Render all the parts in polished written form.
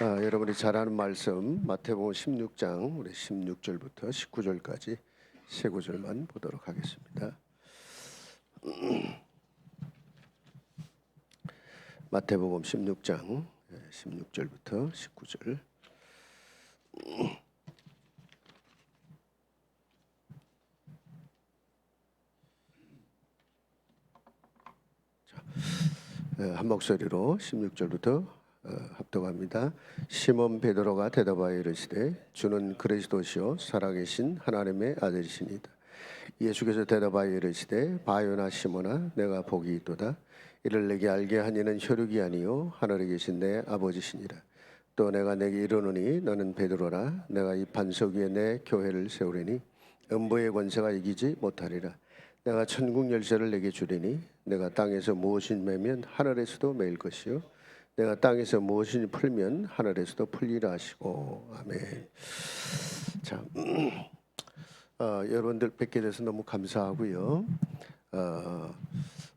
여러분이 잘 아는 말씀 마태복음 16장 우리 16절부터 19절까지 세 구절만 보도록 하겠습니다. 마태복음 16장 16절부터 19절. 한 목소리로 16절부터 합독합니다. 시몬 베드로가 대답하여 이르시되 주는 그리스도시요 살아계신 하나님의 아들이시니이다. 예수께서 대답하여 이르시되 바요나 시몬아 내가 복이 있도다. 이를 내게 알게 하니는 혈육이 아니요 하늘에 계신 내 아버지시니라. 또 내가 내게 이르노니 너는 베드로라. 내가 이 반석 위에 내 교회를 세우리니 음부의 권세가 이기지 못하리라. 내가 천국 열쇠를 내게 주리니 내가 땅에서 무엇이 매면 하늘에서도 매일 것이요 내가 땅에서 무엇이 풀면 하늘에서도 풀리라 하시고 아멘. 자, 여러분들 뵙게 돼서 너무 감사하고요.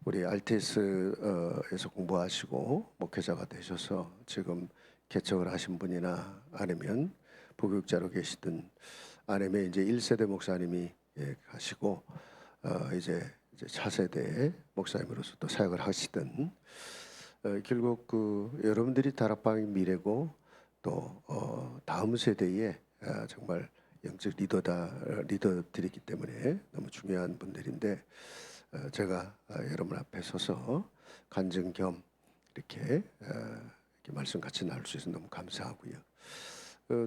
우리 RTS에서 공부하시고 목회자가 되셔서 지금 개척을 하신 분이나 아니면 부교육자로 계시든 아니면 이제 1세대 목사님이 가시고 이제 차세대 목사님으로서 또 사역을 하시든 결국 여러분들이 다락방의 미래고 또 다음 세대에 정말 영적 리더들이기 때문에 너무 중요한 분들인데 제가 여러분 앞에 서서 간증 겸 이렇게 말씀 같이 나눌 수 있어서 너무 감사하고요.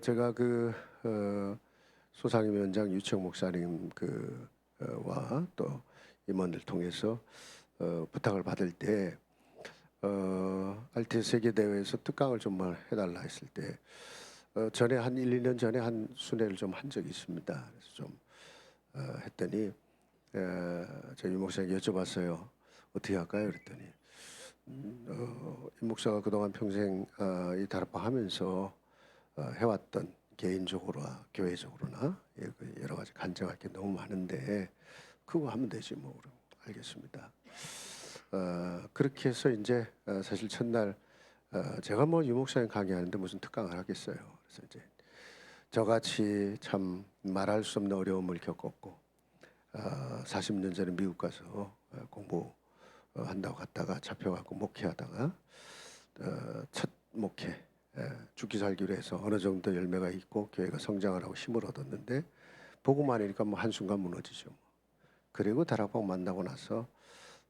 제가 소상임 위원장 유청 목사님 와 또 임원들 통해서 부탁을 받을 때 RTS 세계 대회에서 특강을 좀 해달라 했을 때 전에 한 1, 2년 전에 한 순회를 좀 한 적이 있습니다. 그래서 좀 했더니 저희 목사님께 여쭤봤어요. 어떻게 할까요? 그랬더니 이 목사가 그동안 평생 이 다락방 하면서 해왔던 개인적으로나 교회적으로나 여러 가지 간증할 게 너무 많은데 그거 하면 되지 뭐. 그럼 알겠습니다. 그렇게 해서 이제 사실 첫날 제가 뭐 유목사님 강의하는데 무슨 특강을 하겠어요. 그래서 이제 저같이 참 말할 수 없는 어려움을 겪었고 40년 전에 미국 가서 공부한다고 갔다가 잡혀갖고 목회하다가 첫 목회 죽기 살기로 해서 어느 정도 열매가 있고 교회가 성장을 하고 힘을 얻었는데 보고만 하니까 뭐 한순간 무너지죠. 그리고 다락방 만나고 나서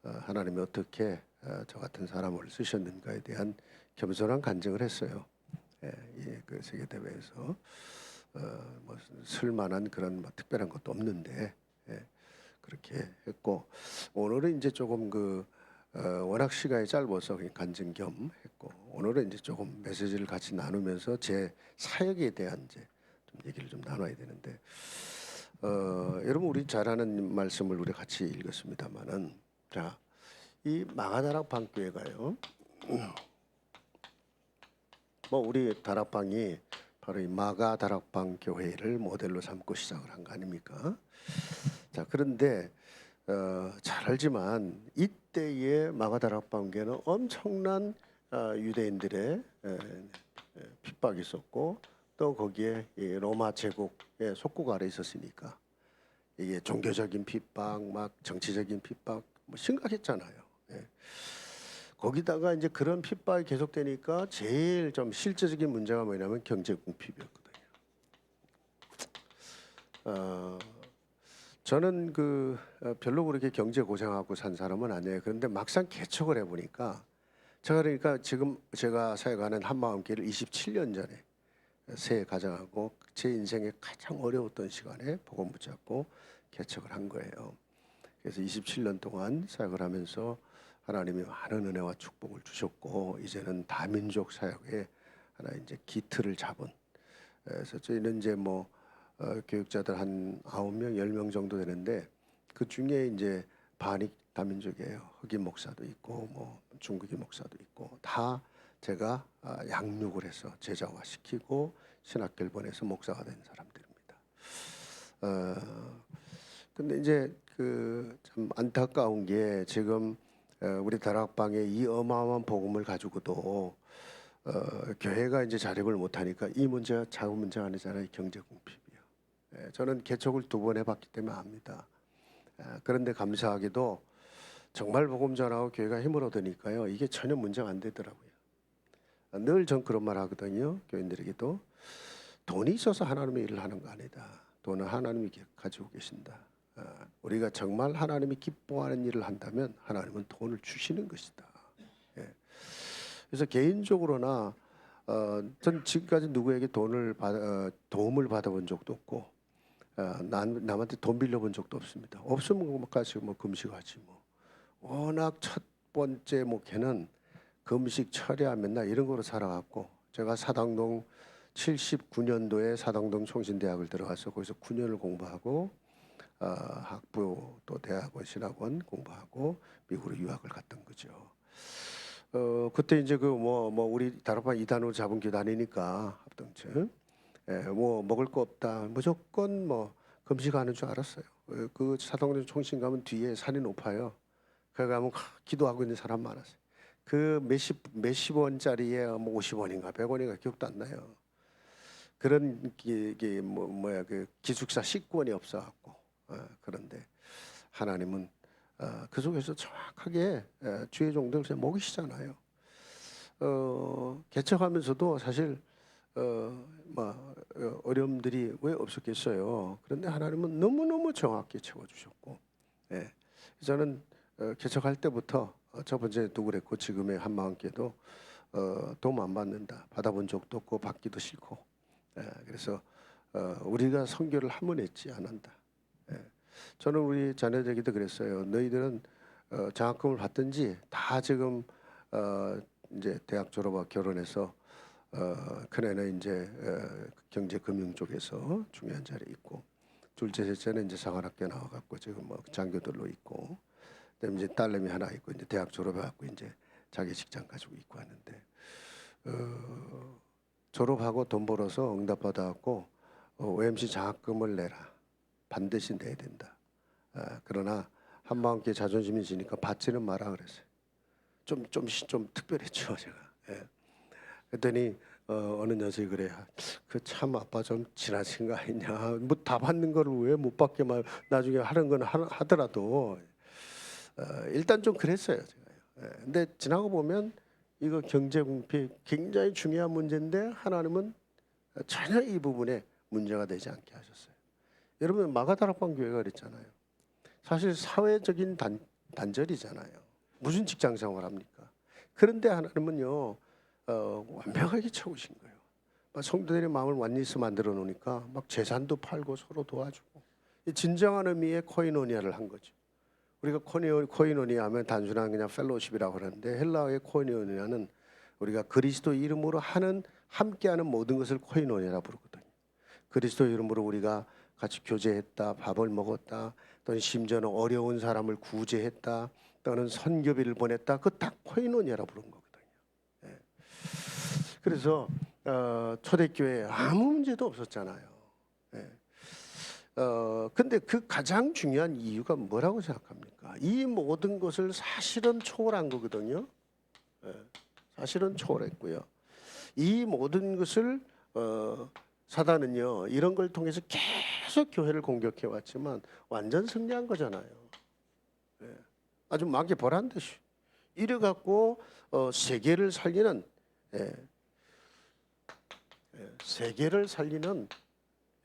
하나님이 어떻게 저 같은 사람을 쓰셨는가에 대한 겸손한 간증을 했어요. 그 세계 대회에서 뭐 쓸만한 그런 뭐 특별한 것도 없는데 그렇게 했고 오늘은 이제 조금 워낙 시간이 짧아서 그냥 간증 겸 했고 오늘은 이제 조금 메시지를 같이 나누면서 제 사역에 대한 이제 좀 얘기를 좀 나눠야 되는데 여러분 우리 잘 아는 말씀을 우리 같이 읽었습니다만은 자, 이 마가다락방 교회가요. 뭐 우리 다락방이 바로 이 마가다락방 교회를 모델로 삼고 시작을 한 거 아닙니까? 자, 그런데 잘 알지만 이때의 마가다락방 교회는 엄청난 유대인들의 핍박이 있었고 또 거기에 이 로마 제국의 속국 아래 있었으니까 이게 종교적인 핍박, 막 정치적인 핍박 뭐 심각했잖아요. 거기다가 이제 그런 핍박이 계속되니까 제일 좀 실제적인 문제가 뭐냐면 경제 궁핍이었거든요. 저는 별로 그렇게 경제 고생하고 산 사람은 아니에요. 그런데 막상 개척을 해보니까 제가 그러니까 지금 제가 사역하는 한마음교회를 27년 전에 새해 가정하고 제 인생에 가장 어려웠던 시간에 복음 붙잡고 개척을 한 거예요. 그래서 27년 동안 사역을 하면서 하나님이 많은 은혜와 축복을 주셨고 이제는 다민족 사역에 하나 이제 기틀을 잡은. 그래서 저희는 이제 뭐 교육자들 한 9명, 10명 정도 되는데 그 중에 이제 반이 다민족이에요. 흑인 목사도 있고 뭐 중국인 목사도 있고 다 제가 양육을 해서 제자화시키고 신학교를 보내서 목사가 된 사람들입니다. 근데 이제 참 안타까운 게 지금 우리 다락방에 이 어마어마한 복음을 가지고도 교회가 이제 자립을 못하니까 이 문제가 작은 문제가 아니잖아요. 경제 궁핍이요. 저는 개척을 2번 해봤기 때문에 압니다. 그런데 감사하게도 정말 복음 전하고 교회가 힘을 얻으니까요. 이게 전혀 문제가 안 되더라고요. 늘 전 그런 말 하거든요. 교인들에게도 돈이 있어서 하나님의 일을 하는 거 아니다. 돈은 하나님이 가지고 계신다. 우리가 정말 하나님이 기뻐하는 일을 한다면 하나님은 돈을 주시는 것이다. 예. 그래서 개인적으로나 전 지금까지 누구에게 도움을 받아본 적도 없고 남한테 돈 빌려본 적도 없습니다. 없으면 가서 뭐 금식하지 뭐. 워낙 첫 번째 목회는 금식 철야 맨날 이런 거로 살아갔고 제가 사당동 79년도에 사당동 총신대학을 들어가서 거기서 9년을 공부하고 학부 또 대학원 신학원 공부하고 미국으로 유학을 갔던 거죠. 그때 이제 그 뭐 우리 다락방 2단으로 잡은 교단이니까 합동층 뭐 먹을 거 없다 무조건 뭐 금식하는 줄 알았어요. 그 사당동 총신 가면 뒤에 산이 높아요. 거기 가면 기도하고 있는 사람 많았어요. 그 몇십 원짜리에 뭐 50원인가 100원인가 기억도 안 나요. 그런 게 뭐야 그 기숙사 식권이 없어갖고 그런데 하나님은 그 속에서 정확하게 주의 종들을 먹이시잖아요. 개척하면서도 사실 어려움들이 왜 없었겠어요. 그런데 하나님은 너무너무 정확히 채워주셨고 저는 개척할 때부터 첫 번째 도 그랬고 지금의 한마음교회도 도움 안 받는다. 받아본 적도 없고 받기도 싫고 그래서 우리가 선교를 한 번 했지 안 한다. 저는 우리 자녀들에게도 그랬어요. 너희들은 장학금을 받든지 다 지금 이제 대학 졸업하고 결혼해서 큰애는 이제 경제금융 쪽에서 중요한 자리에 있고 둘째 셋째는 이제 상관학교 나와갖고 지금 뭐 장교들로 있고 그다음에 이제 딸내미 하나 있고 이제 대학 졸업해갖고 이제 자기 직장 가지고 있고 하는데 졸업하고 돈 벌어서 응답 받아갖고 OMC 장학금을 내라. 반드시 내야 된다. 그러나 한마음께 자존심이 지니까 받지는 마라 그랬어요. 좀 특별했죠 제가. 그랬더니 어느 녀석이 그래. 그 참 아빠 좀 지나친 거 아니냐. 뭐 다 받는 거를 왜 못 받게만 나중에 하는 건 하더라도 일단 좀 그랬어요 제가. 근데 지나고 보면 이거 경제 궁핍 굉장히 중요한 문제인데 하나님은 전혀 이 부분에 문제가 되지 않게 하셨어요. 여러분 마가다락방 교회가 그랬잖아요. 사실 사회적인 단절이잖아요. 무슨 직장 생활합니까? 그런데 하나님은요 완벽하게 채우신 거예요. 성도들의 마음을 완리스 만들어 놓으니까 막 재산도 팔고 서로 도와주고 진정한 의미의 코이노니아를 한 거죠. 우리가 코이노니아 하면 단순한 그냥 펠로십이라고 하는데 헬라어의 코이노니아는 우리가 그리스도 이름으로 하는 함께하는 모든 것을 코이노니아라 부르거든요. 그리스도 이름으로 우리가 같이 교제했다, 밥을 먹었다, 또는 심지어는 어려운 사람을 구제했다, 또는 선교비를 보냈다. 그 다 코이노니아라 부른 거거든요. 그래서 초대교회에 아무 문제도 없었잖아요. 근데 그 가장 중요한 이유가 뭐라고 생각합니까? 이 모든 것을 사실은 초월한 거거든요. 사실은 초월했고요. 이 모든 것을 사단은요 이런 걸 통해서 계속 교회를 공격해 왔지만 완전 승리한 거잖아요. 아주 막이 보란 듯이 이래 갖고 세계를 살리는 세계를 살리는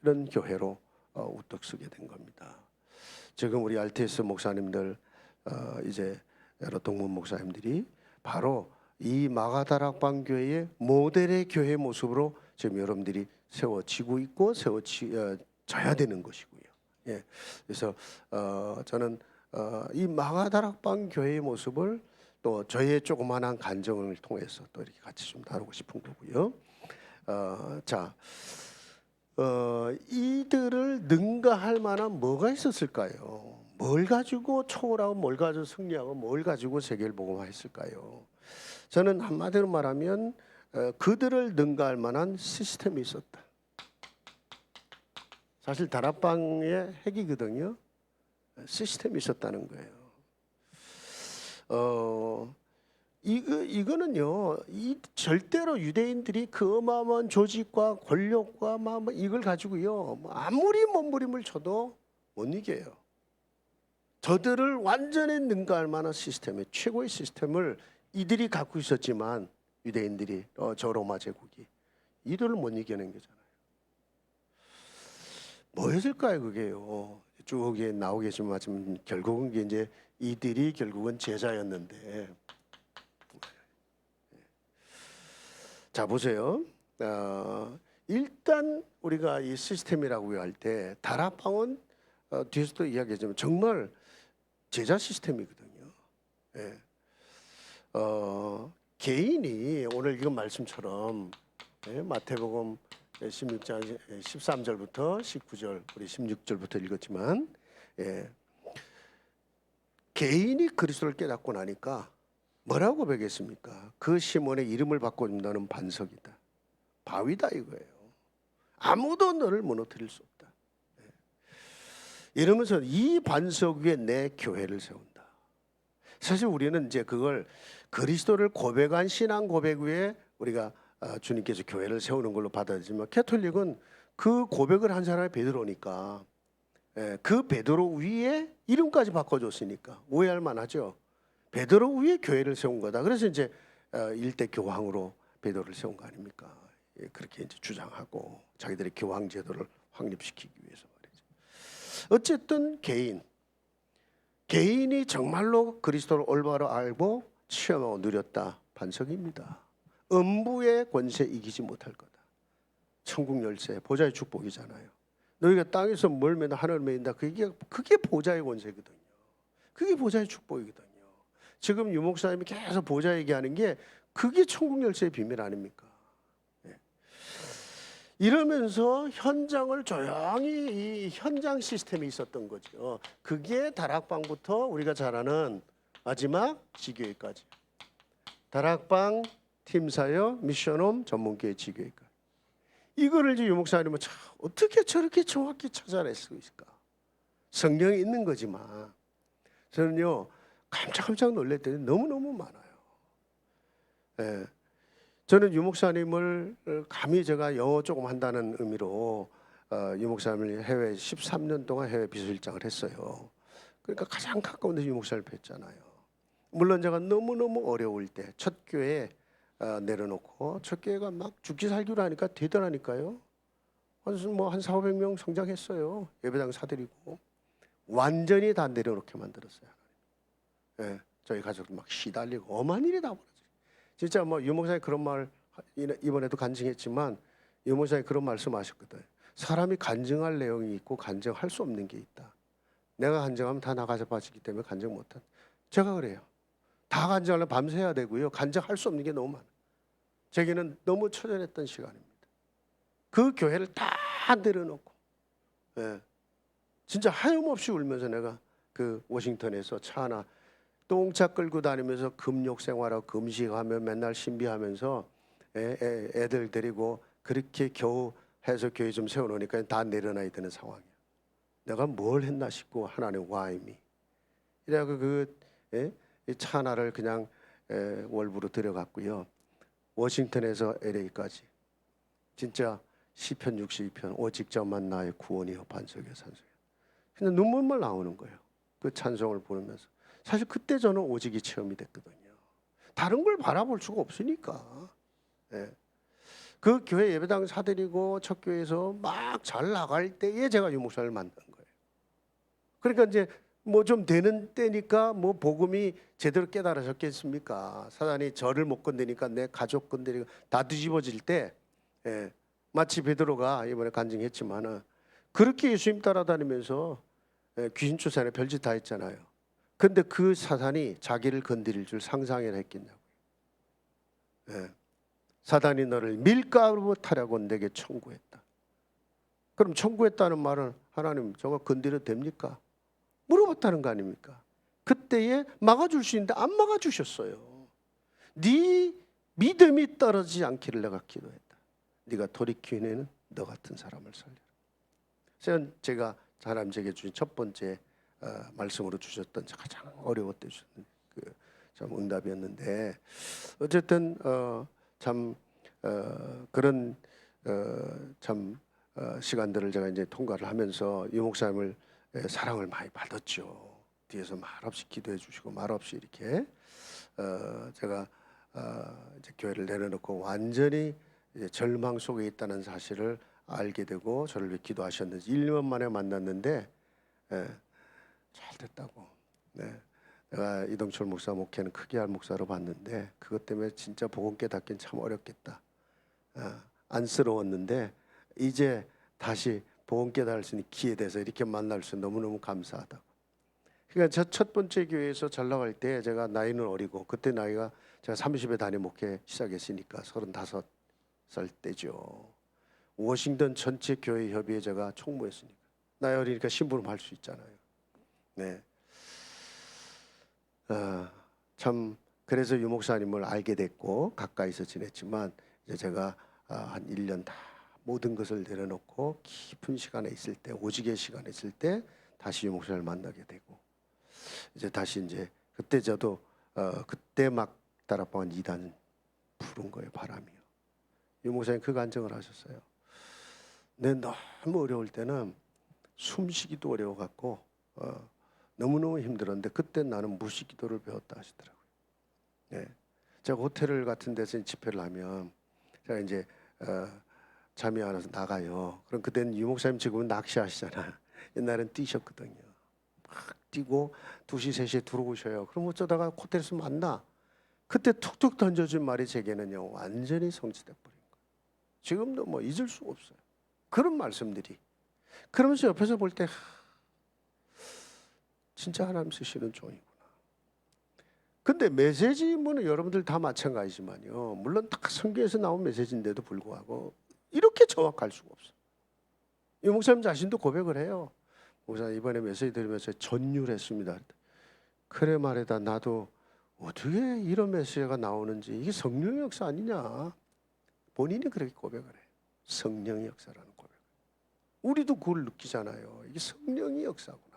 이런 교회로 우뚝 서게 된 겁니다. 지금 우리 RTS 목사님들 이제 여러 동문 목사님들이 바로 이 마가다락방 교회의 모델의 교회 모습으로 지금 여러분들이 세워지고 있고 세워져야 되는 것이고요. 그래서 저는 이 마가다락방 교회의 모습을 또 저의 조그마한 간증을 통해서 또 이렇게 같이 좀 다루고 싶은 거고요. 이들을 능가할 만한 뭐가 있었을까요? 뭘 가지고 초월하고 뭘 가지고 승리하고 뭘 가지고 세계를 복음화했을까요? 저는 한마디로 말하면 그들을 능가할 만한 시스템이 있었다. 사실 다락방의 핵이거든요. 시스템이 있었다는 거예요. 이거는요. 이 절대로 유대인들이 그 어마어마한 조직과 권력과 뭐 이걸 가지고요. 뭐 아무리 몸부림을 쳐도 못 이겨요. 저들을 완전히 능가할 만한 시스템의 최고의 시스템을 이들이 갖고 있었지만 유대인들이 저 로마 제국이 이들을 못 이겨낸 거잖아요. 뭐였을까요, 그게요? 쭉 나오겠지만 결국은 이제 이들이 결국은 제자였는데, 자 보세요. 일단 우리가 이 시스템이라고 할 때 다락방은 뒤에서도 이야기했지만 정말 제자 시스템이거든요. 예. 개인이 오늘 이건 말씀처럼 마태복음 16장 13절부터 19절 우리 16절부터 읽었지만 개인이 그리스도를 깨닫고 나니까 뭐라고 고백했습니까? 그 시몬의 이름을 바꿔준다는 반석이다. 바위다 이거예요. 아무도 너를 무너뜨릴 수 없다. 이러면서 이 반석 위에 내 교회를 세운다. 사실 우리는 이제 그걸 그리스도를 고백한 신앙 고백 위에 우리가 주님께서 교회를 세우는 걸로 받아들이지만 캐톨릭은 그 고백을 한 사람이 베드로니까 그 베드로 위에 이름까지 바꿔줬으니까 오해할 만하죠. 베드로 위에 교회를 세운 거다. 그래서 이제 일대 교황으로 베드로를 세운 거 아닙니까? 그렇게 이제 주장하고 자기들의 교황 제도를 확립시키기 위해서 말이죠. 어쨌든 개인이 정말로 그리스도를 올바로 알고 체험하고 누렸다. 반석입니다. 음부의 권세 이기지 못할 거다. 천국 열쇠 보좌의 축복이잖아요. 너희가 땅에서 멀면 하늘을 매인다. 그게 보좌의 권세거든요. 그게 보좌의 축복이거든요. 지금 유 목사님이 계속 보좌 얘기하는 게 그게 천국 열쇠의 비밀 아닙니까? 이러면서 현장을 조용히 이 현장 시스템이 있었던 거죠. 그게 다락방부터 우리가 잘 아는 마지막 지교회까지. 다락방, 팀사역, 미션홈, 전문교회, 지교회까지. 이거를 이제 유 목사님은 참 어떻게 저렇게 정확히 찾아낼 수 있을까? 성경에 있는 거지만 저는요 깜짝깜짝 놀랐더니 너무너무 많아요. 예. 저는 유 목사님을 감히 제가 영어 조금 한다는 의미로 유 목사님을 해외 13년 동안 해외 비서실장을 했어요. 그러니까 가장 가까운 데 유 목사님을 뵀잖아요. 물론 제가 너무너무 어려울 때 첫 교회 내려놓고 첫 교회가 막 죽기 살기로 하니까 되더라니까요. 한 400~500명 성장했어요. 예배당 사드리고 완전히 다 내려놓게 만들었어요. 예, 저희 가족들 막 시달리고 엄한 일이 다 벌어져요. 진짜 뭐 유 목사님 그런 말 이번에도 간증했지만 유 목사님 그런 말씀하셨거든요. 사람이 간증할 내용이 있고 간증할 수 없는 게 있다. 내가 간증하면 다 나가서 빠지기 때문에 간증 못한. 제가 그래요. 다 간증하려면 밤새야 되고요. 간증할 수 없는 게 너무 많아요. 제게는 너무 처절했던 시간입니다. 그 교회를 다 내려놓고 진짜 하염없이 울면서 내가 그 워싱턴에서 차 하나 똥차 끌고 다니면서 금욕 생활하고 금식하며 맨날 신비하면서 애들 데리고 그렇게 겨우 해서 교회 좀 세워놓으니까 다 내려놔야 되는 상황이야. 내가 뭘 했나 싶고 하나님 와임이 이래서 차 하나를 그냥 월부로 들여갔고요. 워싱턴에서 LA까지 진짜 시편 62편 오직 저만 나의 구원이요 반석이요 산석이요. 근데 눈물만 나오는 거예요. 그 찬송을 부르면서. 사실 그때 저는 오직이 체험이 됐거든요. 다른 걸 바라볼 수가 없으니까. 그 교회 예배당 사드리고 첫 교회에서 막 잘 나갈 때에 제가 유 목사를 만난 거예요. 그러니까 이제 뭐 좀 되는 때니까 뭐 복음이 제대로 깨달아졌겠습니까? 사단이 저를 못 건드니까 내 가족 건드리고 다 뒤집어질 때 마치 베드로가 이번에 간증했지만은 그렇게 예수님 따라다니면서 귀신 쫓아내 별짓 다 했잖아요. 근데 그 사단이 자기를 건드릴 줄 상상이나 했겠냐고요. 사단이 너를 밀가루 타려고 내게 청구했다. 그럼 청구했다는 말은 하나님 저거 건드려도 됩니까? 물어봤다는 거 아닙니까? 그때에 막아줄 수 있는데 안 막아주셨어요. 네 믿음이 떨어지지 않기를 내가 기도했다. 네가 돌이키는 너 같은 사람을 살려라. 제가 하나님 제게 주신 첫 번째 말씀으로 주셨던 가장 어려웠던 그 참 응답이었는데 어쨌든 참 그런 참 시간들을 제가 이제 통과를 하면서 유 목사님을 사랑을 많이 받았죠. 뒤에서 말없이 기도해 주시고 말없이 이렇게 제가 이제 교회를 내려놓고 완전히 이제 절망 속에 있다는 사실을 알게 되고 저를 위해 기도하셨는지 1년 만에 만났는데 잘 됐다고. 네. 내가 이동철 목사 목회는 크게 할 목사로 봤는데 그것 때문에 진짜 복음 깨닫긴 참 어렵겠다. 안쓰러웠는데 이제 다시 복음 깨달을 수 있는 기회에 대해서 이렇게 만날 수 너무너무 감사하다고. 그러니까 저 첫 번째 교회에서 잘 나갈 때 제가 나이는 어리고 그때 나이가 제가 30에 단임 목회 시작했으니까 35살 때죠. 워싱턴 전체 교회 협의회 제가 총무했으니까 나이 어리니까 심부름 할 수 있잖아요. 네. 참 그래서 유 목사님을 알게 됐고 가까이서 지냈지만 이제 제가 한 1년 다 모든 것을 내려놓고 깊은 시간에 있을 때 오직의 시간에 있을 때 다시 유 목사님을 만나게 되고 이제 다시 이제 그때 저도 그때 막 다락방은 2단 부른 거예요. 바람이요. 유 목사님 그 간증을 하셨어요. 내 너무 어려울 때는 숨쉬기도 어려워 갖고 너무너무 힘들었는데 그때 나는 무시기도를 배웠다 하시더라고요. 네. 제가 호텔 같은 데서 집회를 하면 제가 이제 잠이 안 와서 나가요. 그럼 그때는 유 목사님 지금은 낚시하시잖아. 옛날엔 뛰셨거든요. 막 뛰고 2시 3시에 들어오셔요. 그럼 어쩌다가 호텔에서 만나. 그때 툭툭 던져준 말이 제게는요 완전히 성취돼 버린 거예요. 지금도 뭐 잊을 수가 없어요. 그런 말씀들이. 그러면서 옆에서 볼 때 진짜 하나님 쓰시는 종이구나. 근데 메시지는 여러분들 다 마찬가지지만요. 물론 다 성경에서 나온 메시지인데도 불구하고 이렇게 정확할 수가 없어요. 이 목사님 자신도 고백을 해요. 목사님 이번에 메시지 들으면서 전율했습니다. 그래 말이다. 나도 어떻게 이런 메시지가 나오는지 이게 성령의 역사 아니냐. 본인이 그렇게 고백을 해요. 성령의 역사라는 고백. 우리도 그걸 느끼잖아요. 이게 성령의 역사구나.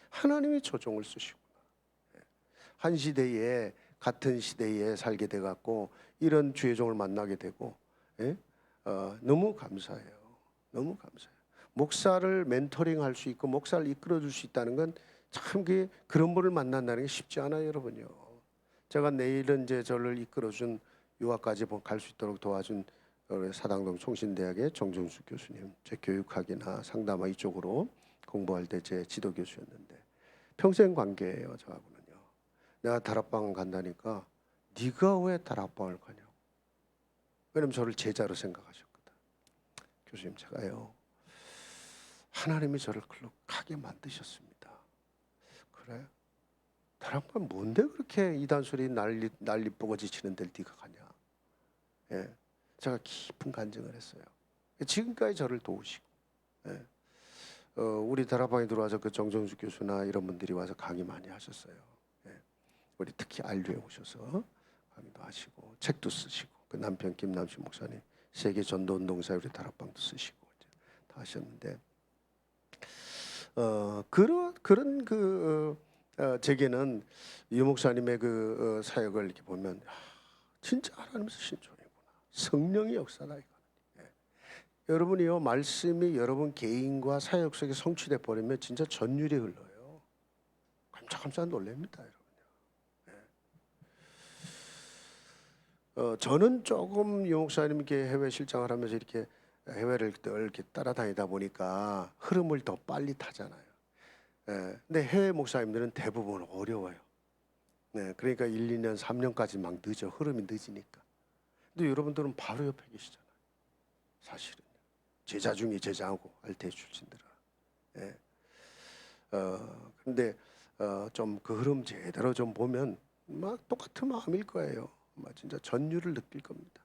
하나님이 조종을 쓰시구나. 한 시대에 같은 시대에 살게 돼 갖고 이런 주의 종을 만나게 되고 너무 감사해요. 너무 감사해요. 목사를 멘토링할 수 있고 목사를 이끌어줄 수 있다는 건 참 그런 분을 만난다는 게 쉽지 않아요, 여러분요. 제가 내일은 이제 저를 이끌어준 유학까지 갈 수 있도록 도와준 사당동 총신대학의 정정수 교수님, 제 교육학이나 상담학 이쪽으로 공부할 때 제 지도 교수였는데 평생 관계예요, 저하고는요. 내가 다락방 간다니까 네가 왜 다락방을 가냐고. 왜냐면 저를 제자로 생각하셨거든. 교수님 제가요 하나님이 저를 글로 가게 만드셨습니다. 그래? 다락방 뭔데 그렇게 이단소리 난리 뽀거지 치는 데를 네가 가냐. 예, 제가 깊은 간증을 했어요. 지금까지 저를 도우시고 우리 다락방에 들어와서 그 정정수 교수나 이런 분들이 와서 강의 많이 하셨어요. 우리 특히 안류에 오셔서 강의도 하시고 책도 쓰시고 그 남편 김남신 목사님 세계 전도운동사 우리 다락방도 쓰시고 다 하셨는데 그런 제게는 유 목사님의 그 사역을 이렇게 보면 진짜 하나님 쓰신 종이구나. 성령의 역사다 이거. 여러분이요 말씀이 여러분 개인과 사역 속에 성취돼 버리면 진짜 전율이 흘러요. 깜짝깜짝 놀랍니다, 여러분. 저는 조금 유 목사님께 해외 실장을 하면서 이렇게 해외를 이렇게 따라다니다 보니까 흐름을 더 빨리 타잖아요. 근데 해외 목사님들은 대부분 어려워요. 그러니까 1, 2년, 3년까지 막 늦어. 흐름이 늦으니까. 근데 여러분들은 바로 옆에 계시잖아요. 사실은 제자 중에 제자하고 알테 출신들은. 근데 좀 그 흐름 제대로 좀 보면 막 똑같은 마음일 거예요. 막 진짜 전율을 느낄 겁니다.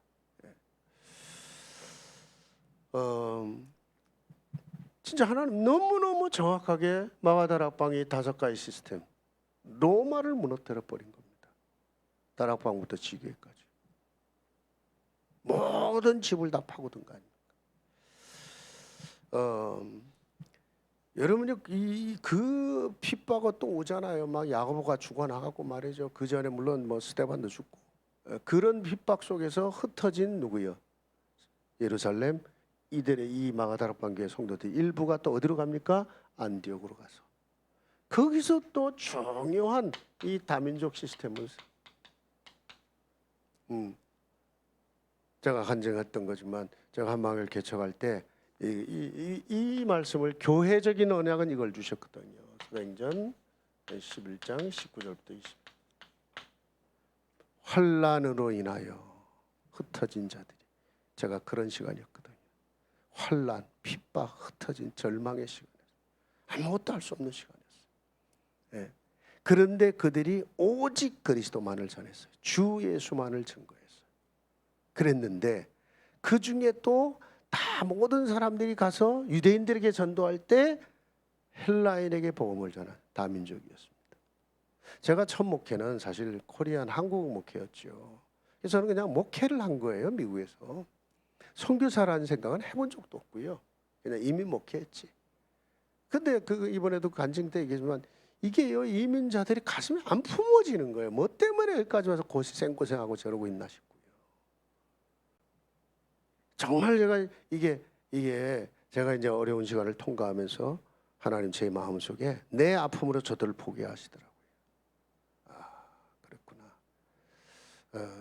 진짜 하나님 너무너무 정확하게 마가다락방이 5가지 시스템 로마를 무너뜨려 버린 겁니다. 다락방부터 지교회까지 모든 집을 다 파고든 거 아닙니까? 여러분이 그 핍박은 또 오잖아요. 막 야고보가 죽어나가고 말이죠. 그 전에 물론 뭐 스데반도 죽고 그런 핍박 속에서 흩어진 누구요? 예루살렘 이들의 이 마가다락방 교회 성도들 일부가 또 어디로 갑니까? 안디옥으로 가서 거기서 또 중요한 이 다민족 시스템을 제가 간증했던 거지만 제가 한방을 개척할 때 이 말씀을 교회적인 언약은 이걸 주셨거든요. 사도행전 11장 19절부터 20. 환난으로 인하여 흩어진 자들이 제가 그런 시간이었거든요. 환난, 핍박, 흩어진 절망의 시간이었어요. 아무것도 할 수 없는 시간이었어요. 예. 그런데 그들이 오직 그리스도만을 전했어요. 주 예수만을 증거했어요. 그랬는데 그 중에 또 다 모든 사람들이 가서 유대인들에게 전도할 때 헬라인에게 복음을 전한 다민족이었습니다. 제가 첫 목회는 사실 코리안 한국 목회였죠. 그래서 저는 그냥 목회를 한 거예요. 미국에서. 선교사라는 생각은 해본 적도 없고요. 그냥 이민 목회했지. 근데 이번에도 간증 때 얘기했지만 이게요, 이민자들이 가슴이 안 품어지는 거예요. 뭐 때문에 여기까지 와서 생고생하고 저러고 있나 싶고요. 정말 제가 이게 제가 이제 어려운 시간을 통과하면서 하나님 제 마음속에 내 아픔으로 저들을 포기하시더라고요. 아, 그랬구나.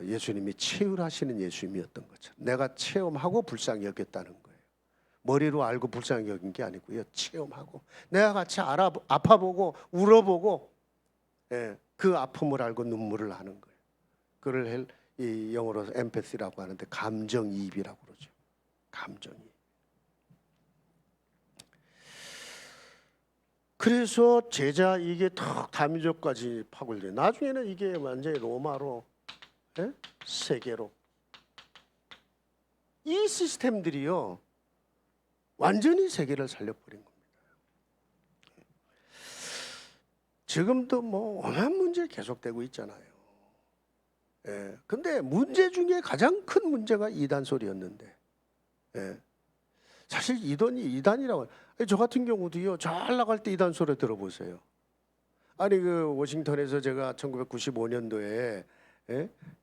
예수님이 치유하시는 예수님이었던 것처럼 내가 체험하고 불쌍히 여겼다는 거예요. 머리로 알고 불쌍히 여긴 게 아니고요. 체험하고 내가 같이 아파보고 울어보고 그 아픔을 알고 눈물을 하는 거예요. 그걸 이 영어로 엠패시라고 하는데 감정이입이라고 그러죠. 감정이. 그래서 제자 이게 탁 다민족까지 파고들어요. 나중에는 이게 완전히 로마로 세계로 이 시스템들이요 완전히 세계를 살려버린 겁니다. 지금도 뭐 엄한 문제 계속되고 있잖아요. 근데 문제 중에 가장 큰 문제가 이단 소리였는데 사실 이단이라고 저 같은 경우도요 잘 나갈 때 이단 소리 들어보세요. 아니 그 워싱턴에서 제가 1995년도에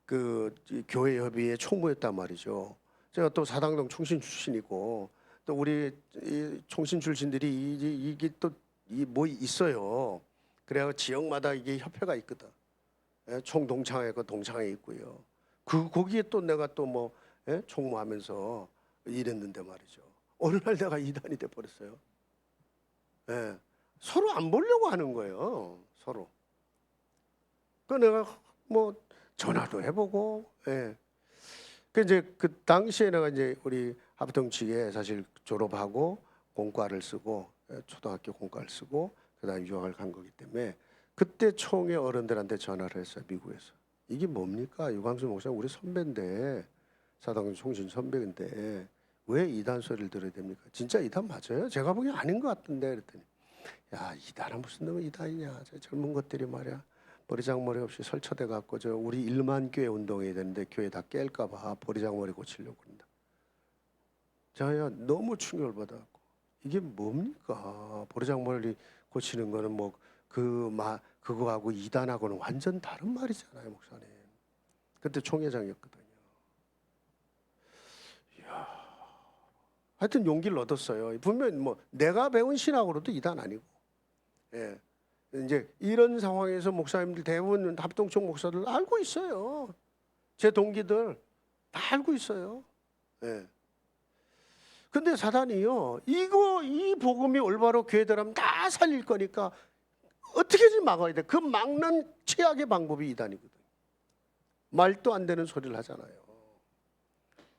그 교회 협의회 총무였단 말이죠. 제가 또 사당동 총신 출신이고 또 우리 이 총신 출신들이 이게 또 뭐 있어요. 그래야 지역마다 이게 협회가 있거든. 총동창회 그 동창회 있고요. 거기에 또 내가 또 뭐 총무하면서 일했는데 말이죠. 어느 날 내가 이단이 돼 버렸어요. 서로 안 보려고 하는 거예요. 서로. 그 내가 뭐 전화도 해보고, 그 이제 그 당시에 내가 이제 우리 합동치에 사실 졸업하고 공과를 쓰고 초등학교 공과를 쓰고 그다음 유학을 간 거기 때문에 그때 총회 어른들한테 전화를 했어요. 미국에서. 이게 뭡니까? 유광수 목사 우리 선배인데 사당 총신 선배인데 왜 이단 소리를 들어야 됩니까? 진짜 이단 맞아요? 제가 보기엔 아닌 것 같은데 그랬더니 야 이단은 무슨 놈의 이단이냐? 저 젊은 것들이 말이야 버리장머리 없이 설쳐대 갖고 저 우리 1만 교회 운동해야 되는데 교회 다 깰까 봐 버리장머리 고치려고 그런다. 제가 너무 충격을 받았고 이게 뭡니까? 버리장머리 고치는 거는 뭐 그거하고 이단하고는 완전 다른 말이잖아요, 목사님. 그때 총회장이었거든요. 이야, 하여튼 용기를 얻었어요. 분명히 뭐 내가 배운 신학으로도 이단 아니고, 이제 이런 상황에서 목사님들 대부분 합동총 목사들 알고 있어요. 제 동기들 다 알고 있어요. 근데 사단이요, 이 복음이 올바로 교회들하면 다 살릴 거니까 어떻게든 막아야 돼. 그 막는 최악의 방법이 이단이거든. 말도 안 되는 소리를 하잖아요.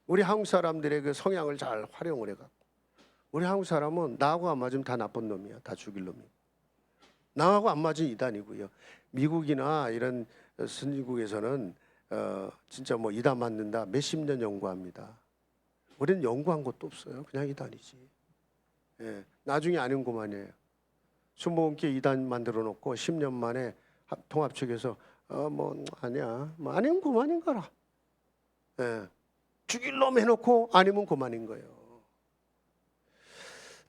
우리 한국 사람들의 그 성향을 잘 활용을 해갖고 우리 한국 사람은 나하고 안 맞으면 다 나쁜 놈이야. 다 죽일 놈이야. 나하고 안 맞으면 이단이고요. 미국이나 이런 선진국에서는 진짜 뭐 이단 맞는다 몇십 년 연구합니다. 우리는 연구한 것도 없어요. 그냥 이단이지. 나중에 아는 것만이에요. 20개 이단 만들어 놓고 10년 만에 통합 측에서 뭐 아니야. 뭐 아니면 그만인 거라. 죽일 놈 해놓고 아니면 그만인 거예요.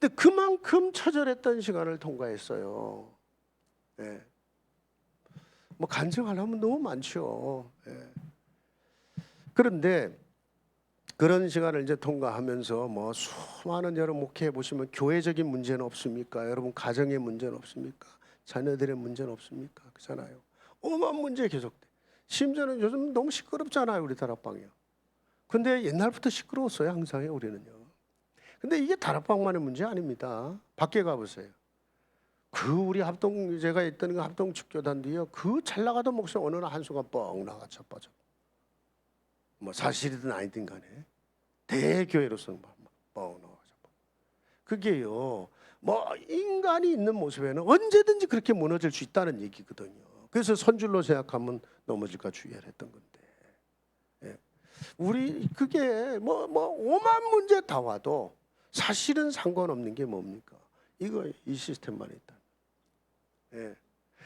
근데 그만큼 처절했던 시간을 통과했어요. 예. 뭐 간증하려면 너무 많죠. 예. 그런데 그런 시간을 이제 통과하면서 뭐 수많은 여러분 목회해 보시면 교회적인 문제는 없습니까? 여러분 가정의 문제는 없습니까? 자녀들의 문제는 없습니까? 그렇잖아요. 어마어마한 문제 계속돼. 심지어는 요즘 너무 시끄럽잖아요, 우리 다락방이요. 근데 옛날부터 시끄러웠어요, 항상요, 우리는요. 근데 이게 다락방만의 문제 아닙니다. 밖에 가보세요. 그 우리 합동 제가 있던 그 합동 축교단도요, 그 잘 나가던 목사 어느 날 한순간 뻥 나가 자빠져. 뭐 사실이든 아니든 간에 대교회로서 뻥 나가 자빠. 그게요, 뭐 인간이 있는 모습에는 언제든지 그렇게 무너질 수 있다는 얘기거든요. 그래서 선줄로 생각하면 넘어질까 주의를 했던 건데, 예. 우리 그게 뭐 오만 문제 다 와도 사실은 상관없는 게 뭡니까? 이거 이 시스템만 있다. 예.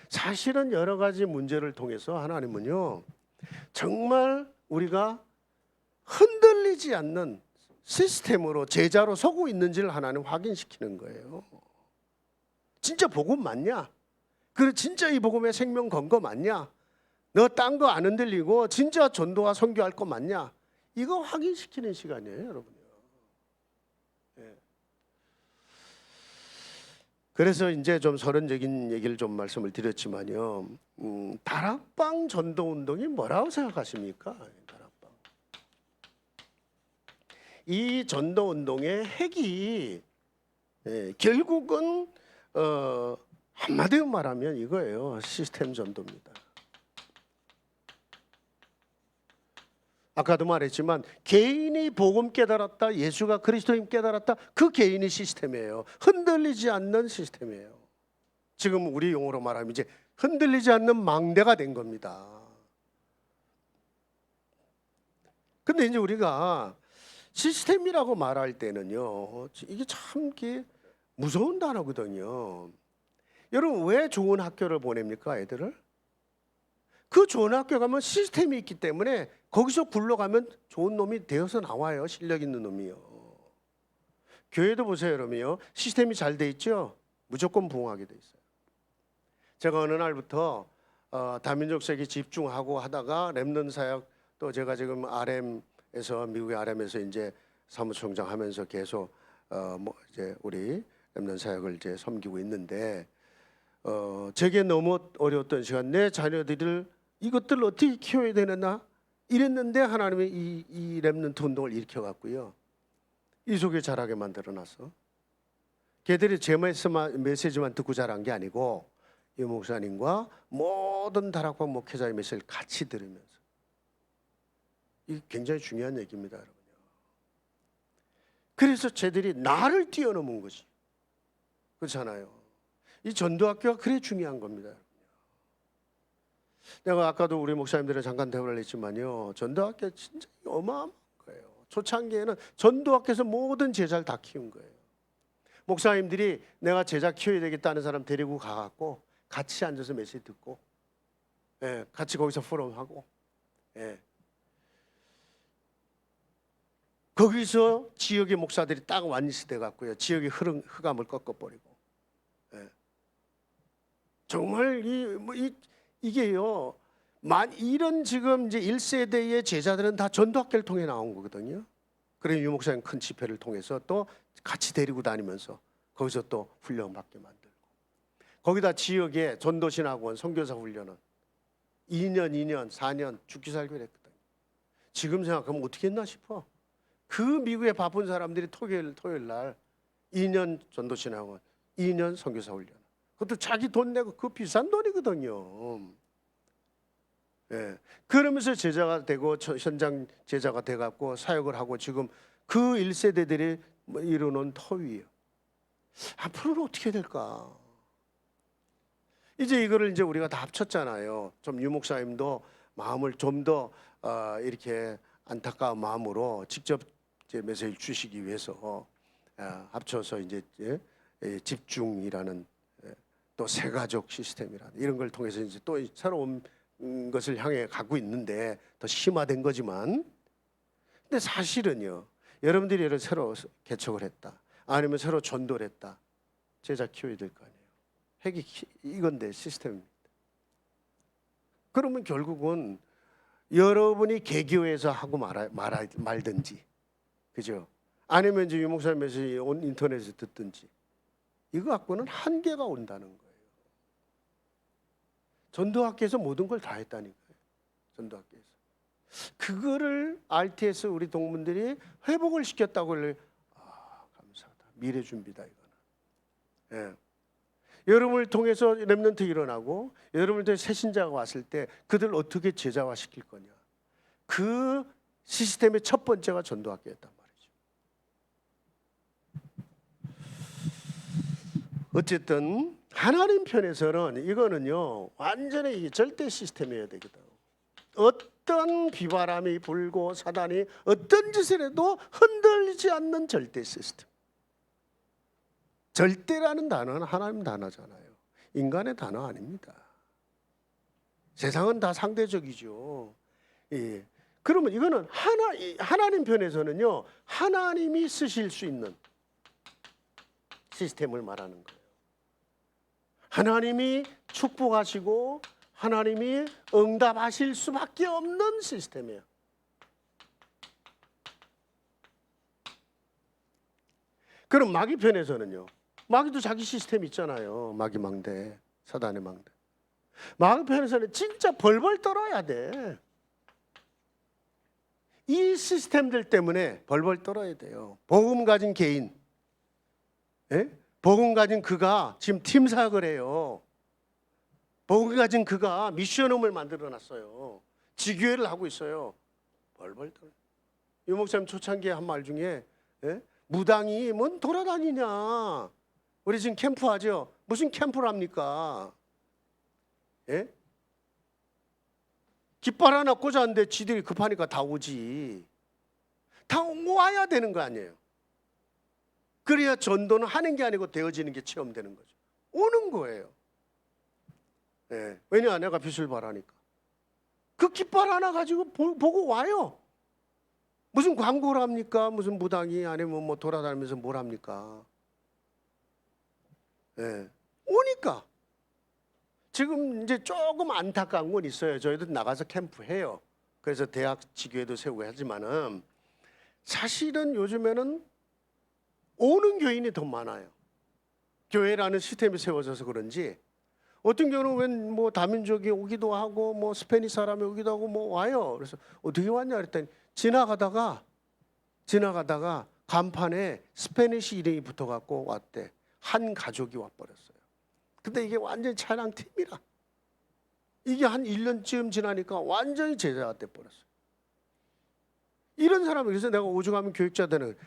사실은 여러 가지 문제를 통해서 하나님은요, 정말 우리가 흔들리지 않는 시스템으로 제자로 서고 있는지를 하나님 확인시키는 거예요. 진짜 복음 맞냐? 그래 진짜 이 복음의 생명 건 거 맞냐? 너 딴 거 안 흔들리고 진짜 전도와 선교할 거 맞냐? 이거 확인시키는 시간이에요, 여러분요. 예. 그래서 이제 좀 서론적인 얘기를 좀 말씀을 드렸지만요, 다락방 전도 운동이 뭐라고 생각하십니까? 다락방. 이 전도 운동의 핵이, 예, 결국은 한마디로 말하면 이거예요. 시스템 전도입니다. 아까도 말했지만 개인이 복음 깨달았다, 예수가 그리스도인 깨달았다, 그 개인이 시스템이에요. 흔들리지 않는 시스템이에요. 지금 우리 용어로 말하면 이제 흔들리지 않는 망대가 된 겁니다. 근데 이제 우리가 시스템이라고 말할 때는요, 이게 참 무서운 단어거든요. 여러분 왜 좋은 학교를 보냅니까, 애들을? 그 좋은 학교 가면 시스템이 있기 때문에 거기서 굴러가면 좋은 놈이 되어서 나와요. 실력 있는 놈이요. 교회도 보세요, 여러분요. 시스템이 잘 돼 있죠? 무조건 부흥하게 돼 있어요. 제가 어느 날부터 다민족 세계 집중하고 하다가 렘넌트 사역, 또 제가 지금 RM에서, 미국의 RM에서 이제 사무총장 하면서 계속 이제 우리 렘넌트 사역을 이제 섬기고 있는데, 제게 너무 어려웠던 시간, 내 자녀들을 이것들을 어떻게 키워야 되나 이랬는데 하나님이 이 렘넌트 운동을 일으켜 갖고요, 이 속에 자라게 만들어놨어. 걔들이 제 메시지만 듣고 자란 게 아니고 이 목사님과 모든 다락방 목회자의 메시지를 같이 들으면서, 이게 굉장히 중요한 얘기입니다, 여러분요. 그래서 쟤들이 나를 뛰어넘은 거지. 그렇잖아요. 이 전도학교가 그래 중요한 겁니다. 내가 아까도 우리 목사님들이 잠깐 대화를 했지만요, 전도학교 진짜 어마어마한 거예요. 초창기에는 전도학교에서 모든 제자를 다 키운 거예요. 목사님들이 내가 제자 키워야 되겠다는 사람 데리고 가갖고 같이 앉아서 메시지 듣고, 예, 같이 거기서 포럼하고, 예. 거기서 지역의 목사들이 딱 완리스돼 갖고요, 지역의 흑암을 꺾어버리고, 예. 정말 이게요, 이런 지금 이제 1세대의 제자들은 다 전도학교를 통해 나온 거거든요. 그래서 유 목사님 큰 집회를 통해서 또 같이 데리고 다니면서 거기서 또 훈련받게 만들고, 거기다 지역의 전도신학원, 선교사 훈련은 2년, 4년 죽기 살기를 했거든요. 지금 생각하면 어떻게 했나 싶어. 그 미국의 바쁜 사람들이 토요일 날 2년 전도신학원, 2년 선교사 훈련, 그것도 자기 돈 내고 그 비싼 돈이거든요. 예. 그러면서 제자가 되고 현장 제자가 돼갖고 사역을 하고 지금 그 1세대들이 이루는 터위예요. 앞으로는 어떻게 될까? 이제 이거를 이제 우리가 다 합쳤잖아요. 좀 유 목사님도 마음을 좀 더 이렇게 안타까운 마음으로 직접 제 메시지를 주시기 위해서 합쳐서 이제 집중이라는, 또 새가족 시스템이라는 이런 걸 통해서 이제 또 새로운 것을 향해 가고 있는데 더 심화된 거지만, 근데 사실은요, 여러분들이 새로 개척을 했다. 아니면 서로 전도를 했다. 제자 키워야 될 거 아니에요. 핵이 이건데 시스템입니다. 그러면 결국은 여러분이 개교에서 하고 말든지, 그죠? 아니면 이제 유목사님 메시지 인터넷에 듣든지, 이거 갖고는 한계가 온다는 거예요. 전도학교에서 모든 걸 다 했다니까요. 전도학교에서. 그거를 RTS 우리 동문들이 회복을 시켰다고 감사하다. 미래 준비다 이거는. 예. 여러분을 통해서 렘넌트 일어나고 여러분을 통해서 새신자가 왔을 때 그들 어떻게 제자화 시킬 거냐. 그 시스템의 첫 번째가 전도학교였단 말이죠. 어쨌든 하나님 편에서는 이거는요 완전히 절대 시스템이어야 되거든. 어떤 비바람이 불고 사단이 어떤 짓을 해도 흔들리지 않는 절대 시스템. 절대라는 단어는 하나님 단어잖아요. 인간의 단어 아닙니다. 세상은 다 상대적이죠. 예. 그러면 이거는 하나님 편에서는요 하나님이 쓰실 수 있는 시스템을 말하는 거예요. 하나님이 축복하시고 하나님이 응답하실 수밖에 없는 시스템이에요. 그럼 마귀 편에서는요. 마귀도 자기 시스템 있잖아요. 마귀 망대, 사단의 망대. 마귀 편에서는 진짜 벌벌 떨어야 돼. 이 시스템들 때문에 벌벌 떨어야 돼요. 복음 가진 개인, 예? 복음 가진 그가 지금 팀 사역을 해요. 복음 가진 그가 미션홈을 만들어놨어요. 지교회를 하고 있어요. 벌벌 떨어요. 유 목사님 초창기에 한 말 중에, 예? 무당이 뭔 돌아다니냐. 우리 지금 캠프 하죠. 무슨 캠프를 합니까? 예? 깃발 하나 꽂았는데 지들이 급하니까 다 오지. 다 와야 되는 거 아니에요. 그래야 전도는 하는 게 아니고 되어지는 게 체험되는 거죠. 오는 거예요. 예. 왜냐 내가 빛을 발하니까. 그 깃발 하나 가지고 보고 와요. 무슨 광고를 합니까? 무슨 무당이 아니면 뭐 돌아다니면서 뭘 합니까? 예. 오니까. 지금 이제 조금 안타까운 건 있어요. 저희도 나가서 캠프 해요. 그래서 대학 지교회도 세우고 하지만은 사실은 요즘에는 오는 교인이 더 많아요. 교회라는 시스템이 세워져서 그런지 어떤 경우는 웬 뭐 다민족이 오기도 하고 뭐 스페니시 사람이 오기도 하고 뭐 와요. 그래서 어떻게 왔냐 그랬더니 지나가다가 간판에 스페니시 이름이 붙어갖고 왔대. 한 가족이 와버렸어요. 근데 이게 완전히 차량 팀이라. 이게 한 1년쯤 지나니까 완전히 제자가 돼버렸어요. 이런 사람이 그래서 내가 오죽하면 교육자들은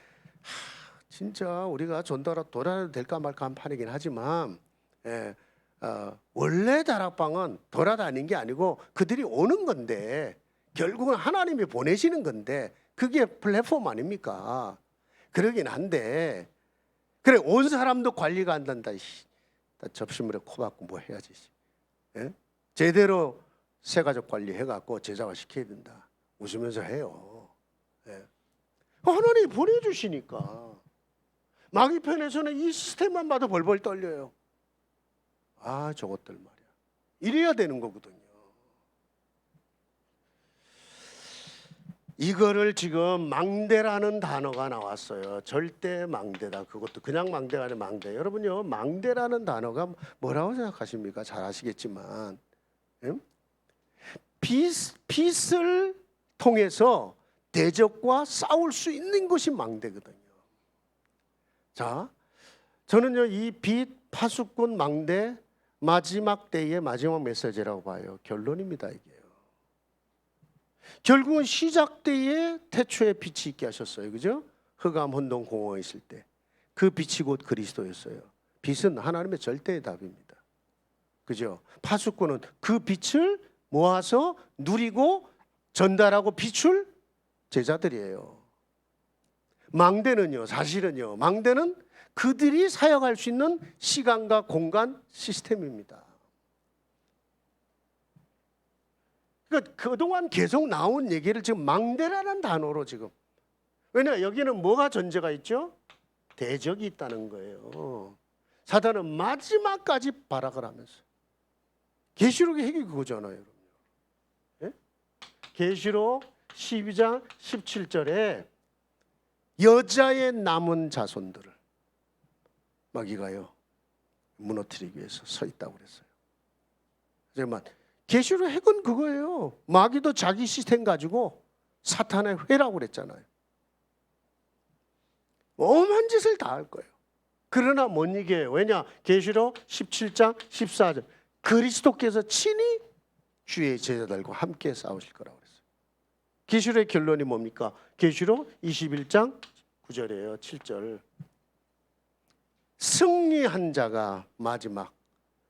진짜 우리가 전도하러 돌아야 될까 말까 한 판이긴 하지만 원래 다락방은 돌아다니는 게 아니고 그들이 오는 건데 결국은 하나님이 보내시는 건데 그게 플랫폼 아닙니까? 그러긴 한데 그래 온 사람도 관리가 안 된다. 접시물에 코 박고 뭐 해야지. 예? 제대로 새가족 관리해갖고 제자화 시켜야 된다. 웃으면서 해요. 예. 하나님이 보내주시니까 마귀 편에서는 이 시스템만 봐도 벌벌 떨려요. 아 저것들 말이야. 이래야 되는 거거든요. 이거를 지금 망대라는 단어가 나왔어요. 절대 망대다. 그것도 그냥 망대가 아니라 망대. 여러분요 망대라는 단어가 뭐라고 생각하십니까? 잘 아시겠지만 빛을 통해서 대적과 싸울 수 있는 것이 망대거든요. 자, 저는요 이 빛 파수꾼 망대 마지막 때의 마지막 메시지라고 봐요. 결론입니다 이게요. 결국은 시작 때에 태초에 빛이 있게 하셨어요. 그죠? 흑암 혼돈 공허에 있을 때 그 빛이 곧 그리스도였어요. 빛은 하나님의 절대의 답입니다. 그죠? 파수꾼은 그 빛을 모아서 누리고 전달하고 비출 제자들이에요. 망대는요, 사실은요, 망대는 그들이 사역할 수 있는 시간과 공간 시스템입니다. 그러니까 그동안 계속 나온 얘기를 지금 망대라는 단어로 지금. 왜냐 여기는 뭐가 전제가 있죠? 대적이 있다는 거예요. 사단은 마지막까지 발악을 하면서. 계시록의 핵이 그거잖아요. 여러분. 예? 계시록 12장 17절에 여자의 남은 자손들을 마귀가요 무너뜨리기 위해서 서 있다고 그랬어요. 정말 계시록 핵은 그거예요. 마귀도 자기 시스템 가지고 사탄의 회라고 그랬잖아요. 엄한 짓을 다 할 거예요. 그러나 못 이겨요. 왜냐? 계시록 17장 14절 그리스도께서 친히 주의 제자들과 함께 싸우실 거라고 그랬어요. 계시록의 결론이 뭡니까? 계시록 21장 9절이에요. 7절. 승리한 자가 마지막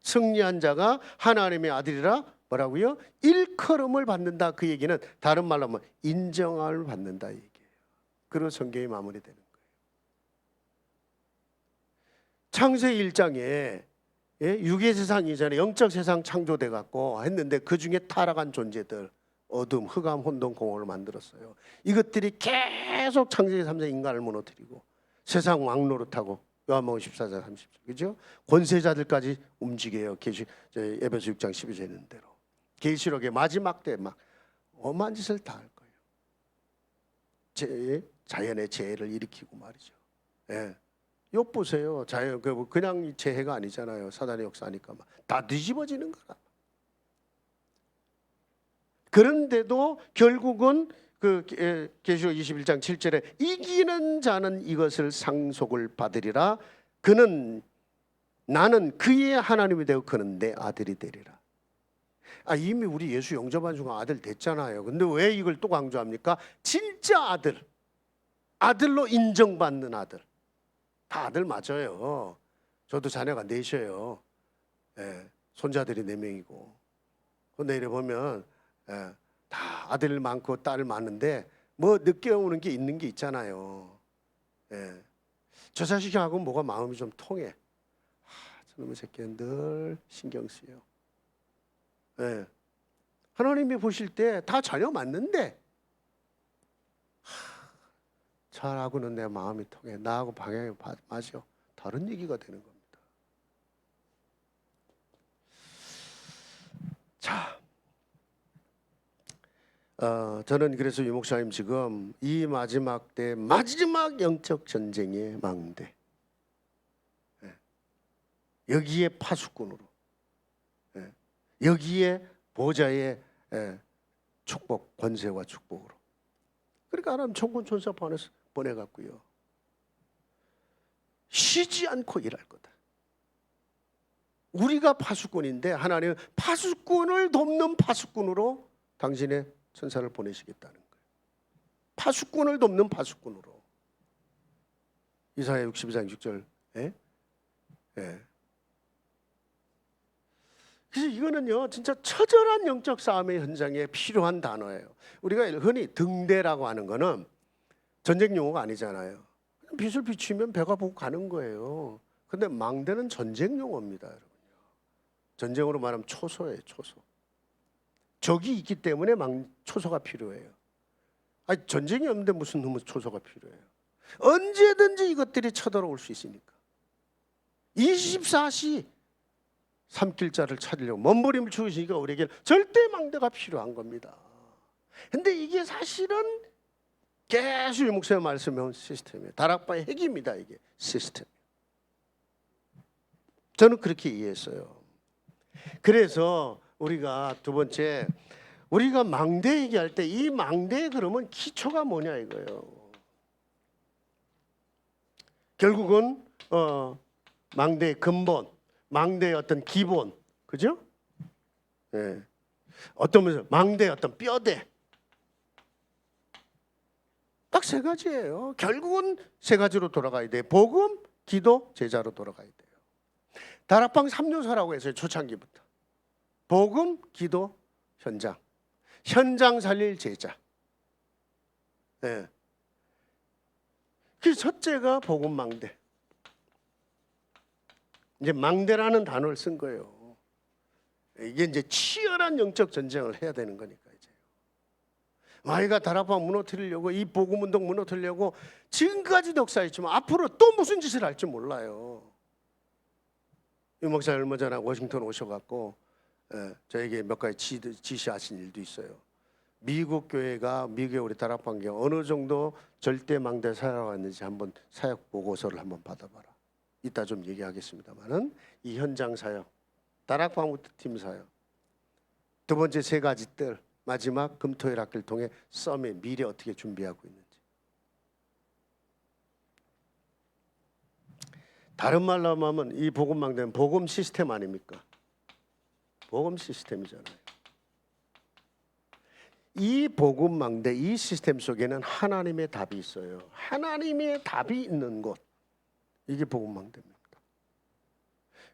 승리한 자가 하나님의 아들이라 뭐라고요? 일컬음을 받는다. 그 얘기는 다른 말로 하면 인정함을 받는다 이 얘기예요. 그리고 성경이 마무리되는 거예요. 창세기 1장에 육의 세상 이전에 영적 세상 창조돼 갖고 했는데 그 중에 타락한 존재들 어둠, 흑암, 혼돈, 공허를 만들었어요. 이것들이 계속 창세기 3장 인간을 무너뜨리고 세상 왕노릇하고 요한복음 14장 30절 그죠? 권세자들까지 움직여요. 에베소 6장 12절에 있는 대로 계시록의 마지막 때 막 엄한 짓을 다 할 거예요. 자연의 재해를 일으키고 말이죠. 예. 욥 보세요. 자연 그냥 재해가 아니잖아요. 사단의 역사니까 막 다 뒤집어지는 거라. 그런데도 결국은 그 계시록 21장 7절에 이기는 자는 이것을 상속을 받으리라. 그는 나는 그의 하나님이 되고 그는 내 아들이 되리라. 이미 우리 예수 영접한 순간 아들 됐잖아요. 근데 왜 이걸 또 강조합니까? 진짜 아들, 아들로 인정받는 아들. 다 아들 맞아요. 저도 자녀가 넷이에요. 예, 손자들이 4명이고. 내일에 보면 다 아들 많고 딸 많은데 뭐 늦게 오는 게 있는 게 있잖아요. 예. 저 자식하고 뭐가 마음이 좀 통해. 저놈의 새끼는 늘 신경 쓰여. 예. 하나님이 보실 때 다 자녀 맞는데 저하고는 내 마음이 통해. 나하고 방향이 맞아. 다른 얘기가 되는 겁니다. 자, 저는 그래서 유 목사님 지금 이 마지막 때 마지막 영적 전쟁의 망대 여기에 파수꾼으로 여기에 보좌의 축복 권세와 축복으로 그러니까 하나님 천군 천사 보내갖고요 쉬지 않고 일할 거다. 우리가 파수꾼인데 하나님은 파수꾼을 돕는 파수꾼으로 당신의 천사를 보내시겠다는 거예요. 파수꾼을 돕는 파수꾼으로. 이사야 62장 6절. 그래서 이거는요 진짜 처절한 영적 싸움의 현장에 필요한 단어예요. 우리가 흔히 등대라고 하는 거는 전쟁 용어가 아니잖아요. 빛을 비추면 배가 보고 가는 거예요. 근데 망대는 전쟁 용어입니다, 여러분요. 전쟁으로 말하면 초소예요, 초소. 적이 있기 때문에 초소가 필요해요. 전쟁이 없는데 무슨 초소가 필요해요. 언제든지 이것들이 쳐들어올 수 있으니까 24시 삼킬자를 찾으려고 먼버림을 주시니까 우리에게 절대 망대가 필요한 겁니다. 근데 이게 사실은 계속 유 목사님 말씀해온 시스템이에요. 다락방의 핵입니다. 이게 시스템. 저는 그렇게 이해했어요. 그래서 우리가 두 번째 우리가 망대 얘기할 때 이 망대의 그러면 기초가 뭐냐 이거예요. 결국은 망대의 근본, 망대의 어떤 기본, 그죠? 예. 어떤 면에서 망대의 어떤 뼈대. 딱 3가지예요. 결국은 3가지로 돌아가야 돼. 복음, 기도, 제자로 돌아가야 돼요. 다락방 3요소라고 했어요. 초창기부터. 복음, 기도, 현장. 현장 살릴 제자. 네. 그 첫째가 복음 망대. 이제 망대라는 단어를 쓴 거예요. 이게 이제 치열한 영적 전쟁을 해야 되는 거니까 이제 마귀가 다락방 무너뜨리려고, 이 복음운동 무너뜨리려고 지금까지 역사했지만 앞으로 또 무슨 짓을 할지 몰라요. 이 목사 얼마 전에 워싱턴 오셔갖고 저에게 몇 가지 지시하신 일도 있어요. 미국 교회가, 미국의 우리 다락방교회 어느 정도 절대망대 살아왔는지 한번 사역 보고서를 한번 받아봐라. 이따 좀 얘기하겠습니다만은 이 현장 사역, 다락방부터 팀 사역, 두 번째 세 가지 뜰, 마지막 금토일 학기를 통해 썸의 미래 어떻게 준비하고 있는지. 다른 말로 하면 이 복음망대는 복음 시스템 아닙니까? 복음 시스템이잖아요. 이 복음망대, 이 시스템 속에는 하나님의 답이 있어요. 하나님의 답이 있는 곳, 이게 복음망대입니다.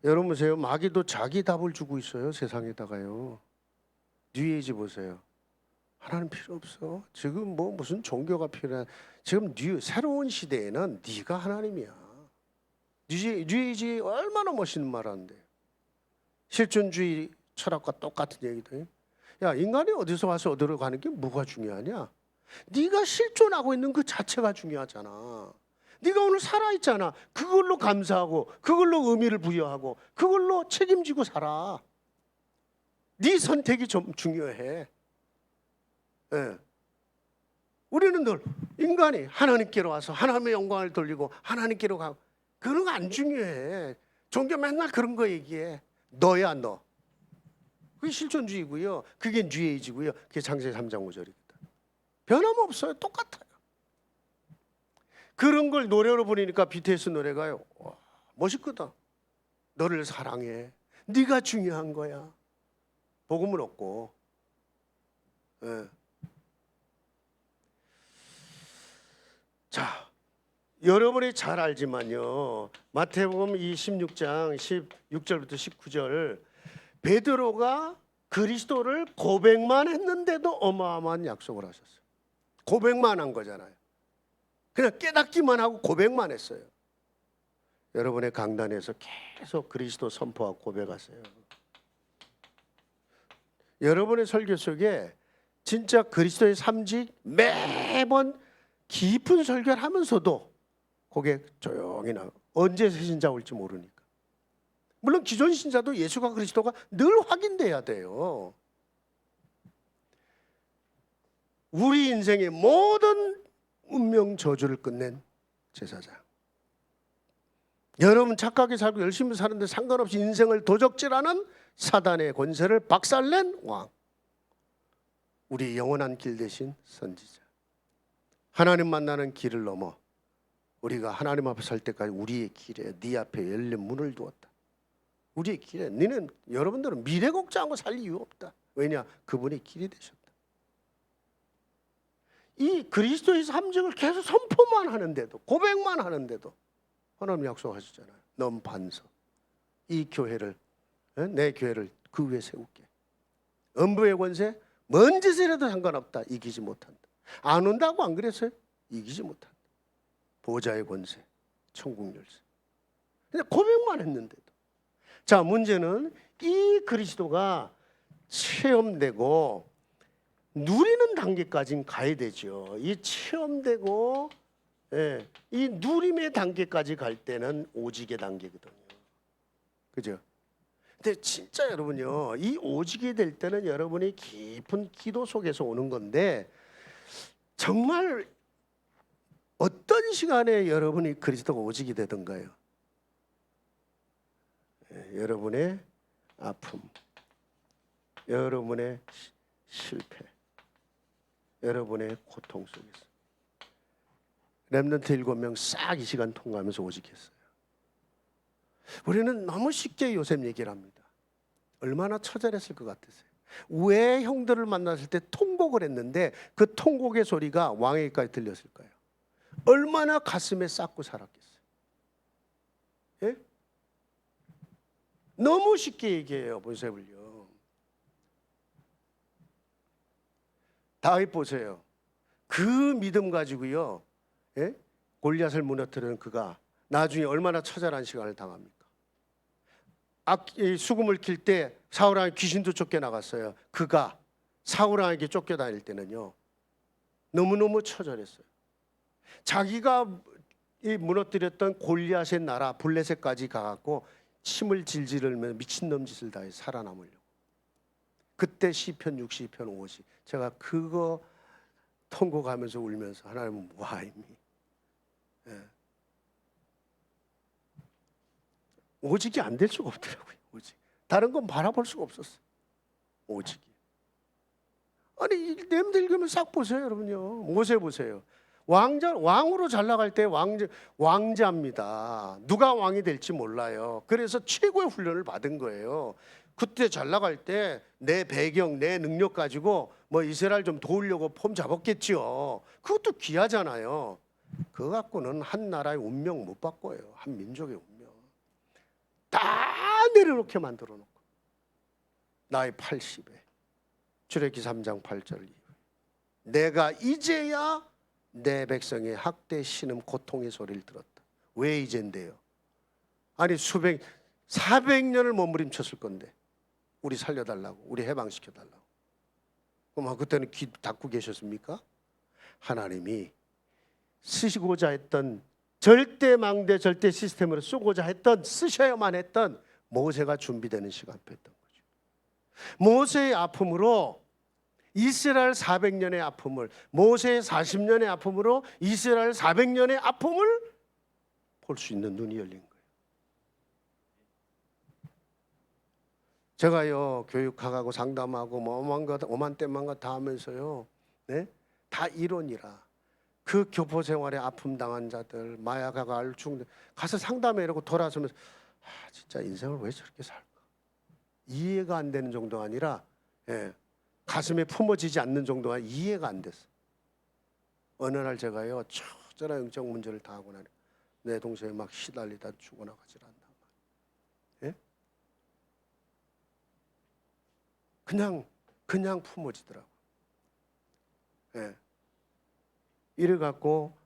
여러분 보세요. 마귀도 자기 답을 주고 있어요. 세상에다가요. 뉴에이지 보세요. 하나님 필요 없어. 지금 뭐 무슨 종교가 필요해. 지금 새로운 시대에는 네가 하나님이야. 뉴에이지 얼마나 멋있는 말 하는데. 실존주의 철학과 똑같은 얘기도 해요. 야, 인간이 어디서 와서 어디로 가는 게 뭐가 중요하냐? 네가 실존하고 있는 그 자체가 중요하잖아. 네가 오늘 살아있잖아. 그걸로 감사하고, 그걸로 의미를 부여하고, 그걸로 책임지고 살아. 네 선택이 좀 중요해. 예. 우리는 늘 인간이 하나님께로 와서 하나님의 영광을 돌리고 하나님께로 가고, 그런 거 안 중요해. 종교 맨날 그런 거 얘기해. 너야 너. 그게 실존주의고요. 그게 뉴에이지고요. 그게 창세기 3장 5절입니다. 변함없어요. 똑같아요. 그런 걸 노래로 부르니까 BTS 노래가요, 와, 멋있거든. 너를 사랑해. 네가 중요한 거야. 복음은 없고. 예. 자, 여러분이 잘 알지만요, 마태복음 26장 16절부터 19절, 베드로가 그리스도를 고백만 했는데도 어마어마한 약속을 하셨어요. 고백만 한 거잖아요. 그냥 깨닫기만 하고 고백만 했어요. 여러분의 강단에서 계속 그리스도 선포하고 고백하세요. 여러분의 설교 속에 진짜 그리스도의 삼직 매번 깊은 설교를 하면서도 고개 조용히 나. 언제 새 신자 올지 모르니까. 물론 기존 신자도 예수가 그리스도가 늘 확인돼야 돼요. 우리 인생의 모든 운명 저주를 끝낸 제사장. 여러분 착하게 살고 열심히 사는데 상관없이 인생을 도적질하는 사단의 권세를 박살낸 왕. 우리 영원한 길 대신 선지자. 하나님 만나는 길을 넘어 우리가 하나님 앞에 설 때까지 우리의 길에 네 앞에 열린 문을 두었다. 우리의 길에 너는, 여러분들은 미래 걱정하고 살 이유 없다. 왜냐? 그분이 길이 되셨다. 이 그리스도의 삼직을 계속 선포만 하는데도, 고백만 하는데도 하나님 약속하셨잖아요. 넌 반석, 이 교회를, 내 교회를 그 위에 세울게. 음부의 권세, 뭔 짓을 해도 상관없다. 이기지 못한다. 안 온다고 안 그랬어요? 이기지 못한다. 보좌의 권세, 천국 열쇠. 그냥 고백만 했는데도. 자, 문제는 이 그리스도가 체험되고 누리는 단계까지는 가야 되죠. 이 체험되고 이 누림의 단계까지 갈 때는 오직의 단계거든요. 그죠? 근데 진짜 여러분요, 이 오직이 될 때는 여러분이 깊은 기도 속에서 오는 건데, 정말 어떤 시간에 여러분이 그리스도가 오직이 되던가요? 여러분의 아픔, 여러분의 실패, 여러분의 고통 속에서. 렘넌트 7명 싹 이 시간 통과하면서 오직했어요. 우리는 너무 쉽게 요셉 얘기를 합니다. 얼마나 처절했을 것 같으세요? 왜 형들을 만났을 때 통곡을 했는데 그 통곡의 소리가 왕에게까지 들렸을까요? 얼마나 가슴에 쌓고 살았겠어요? 예? 너무 쉽게 얘기해요. 요셉을요. 다윗 보세요. 그 믿음 가지고요, 예? 골리앗을 무너뜨리는 그가 나중에 얼마나 처절한 시간을 당합니까? 수금을 킬 때 사울왕의 귀신도 쫓겨나갔어요. 그가 사울왕에게 쫓겨다닐 때는요, 너무너무 처절했어요. 자기가 이 무너뜨렸던 골리앗의 나라 블레셋까지 가갖고 침을 질질 흘리며 미친놈 짓을 다해 살아남으려고. 그때 시편 60편 50 제가 그거 통곡하면서 울면서 하나님은 무하임이, 예. 오직이 안 될 수가 없더라고요. 오직 다른 건 바라볼 수가 없었어요. 오직이. 아니 내용들 읽으면 싹 보세요, 여러분요. 모세 보세요. 왕으로 잘 나갈 때 왕자입니다. 누가 왕이 될지 몰라요. 그래서 최고의 훈련을 받은 거예요. 그때 잘 나갈 때 내 배경, 내 능력 가지고 뭐 이스라엘 좀 도우려고 폼 잡았겠죠. 그것도 귀하잖아요. 그거 갖고는 한 나라의 운명 못 바꿔요. 한 민족의 운명 다 내려놓게 만들어 놓고 나이 80에 출애굽기 3장 8절 이후 내가 이제야 내 백성의 학대 신음 고통의 소리를 들었다. 왜 이젠데요? 아니 400년을 몸부림쳤을 건데 우리 살려달라고, 우리 해방시켜달라고. 그럼 그때는 귀 닫고 계셨습니까? 하나님이 쓰시고자 했던 절대망대 절대 시스템으로 쓰고자 했던, 쓰셔야만 했던 모세가 준비되는 시간표였던 거죠. 모세의 아픔으로 이스라엘 400년의 아픔을, 모세의 40년의 아픔으로 이스라엘 400년의 아픔을 볼 수 있는 눈이 열린 거예요. 제가요 교육하고 상담하고 뭐 오만 때만 다 하면서요, 네? 다 이론이라 그 교포 생활에 아픔 당한 자들, 마약하고 알중들 가서 상담해 이러고 돌아서면서 진짜 인생을 왜 저렇게 살까? 이해가 안 되는 정도가 아니라, 예, 가슴에 품어지지 않는 정도가 이해가 안 됐어. 어느 날 제가요 처절한 영적 문제를 당하고 나니 내 동생이 막 시달리다 죽어나가질 않단 말이에요. 예? 그냥 품어지더라고. 예. 이래 갖고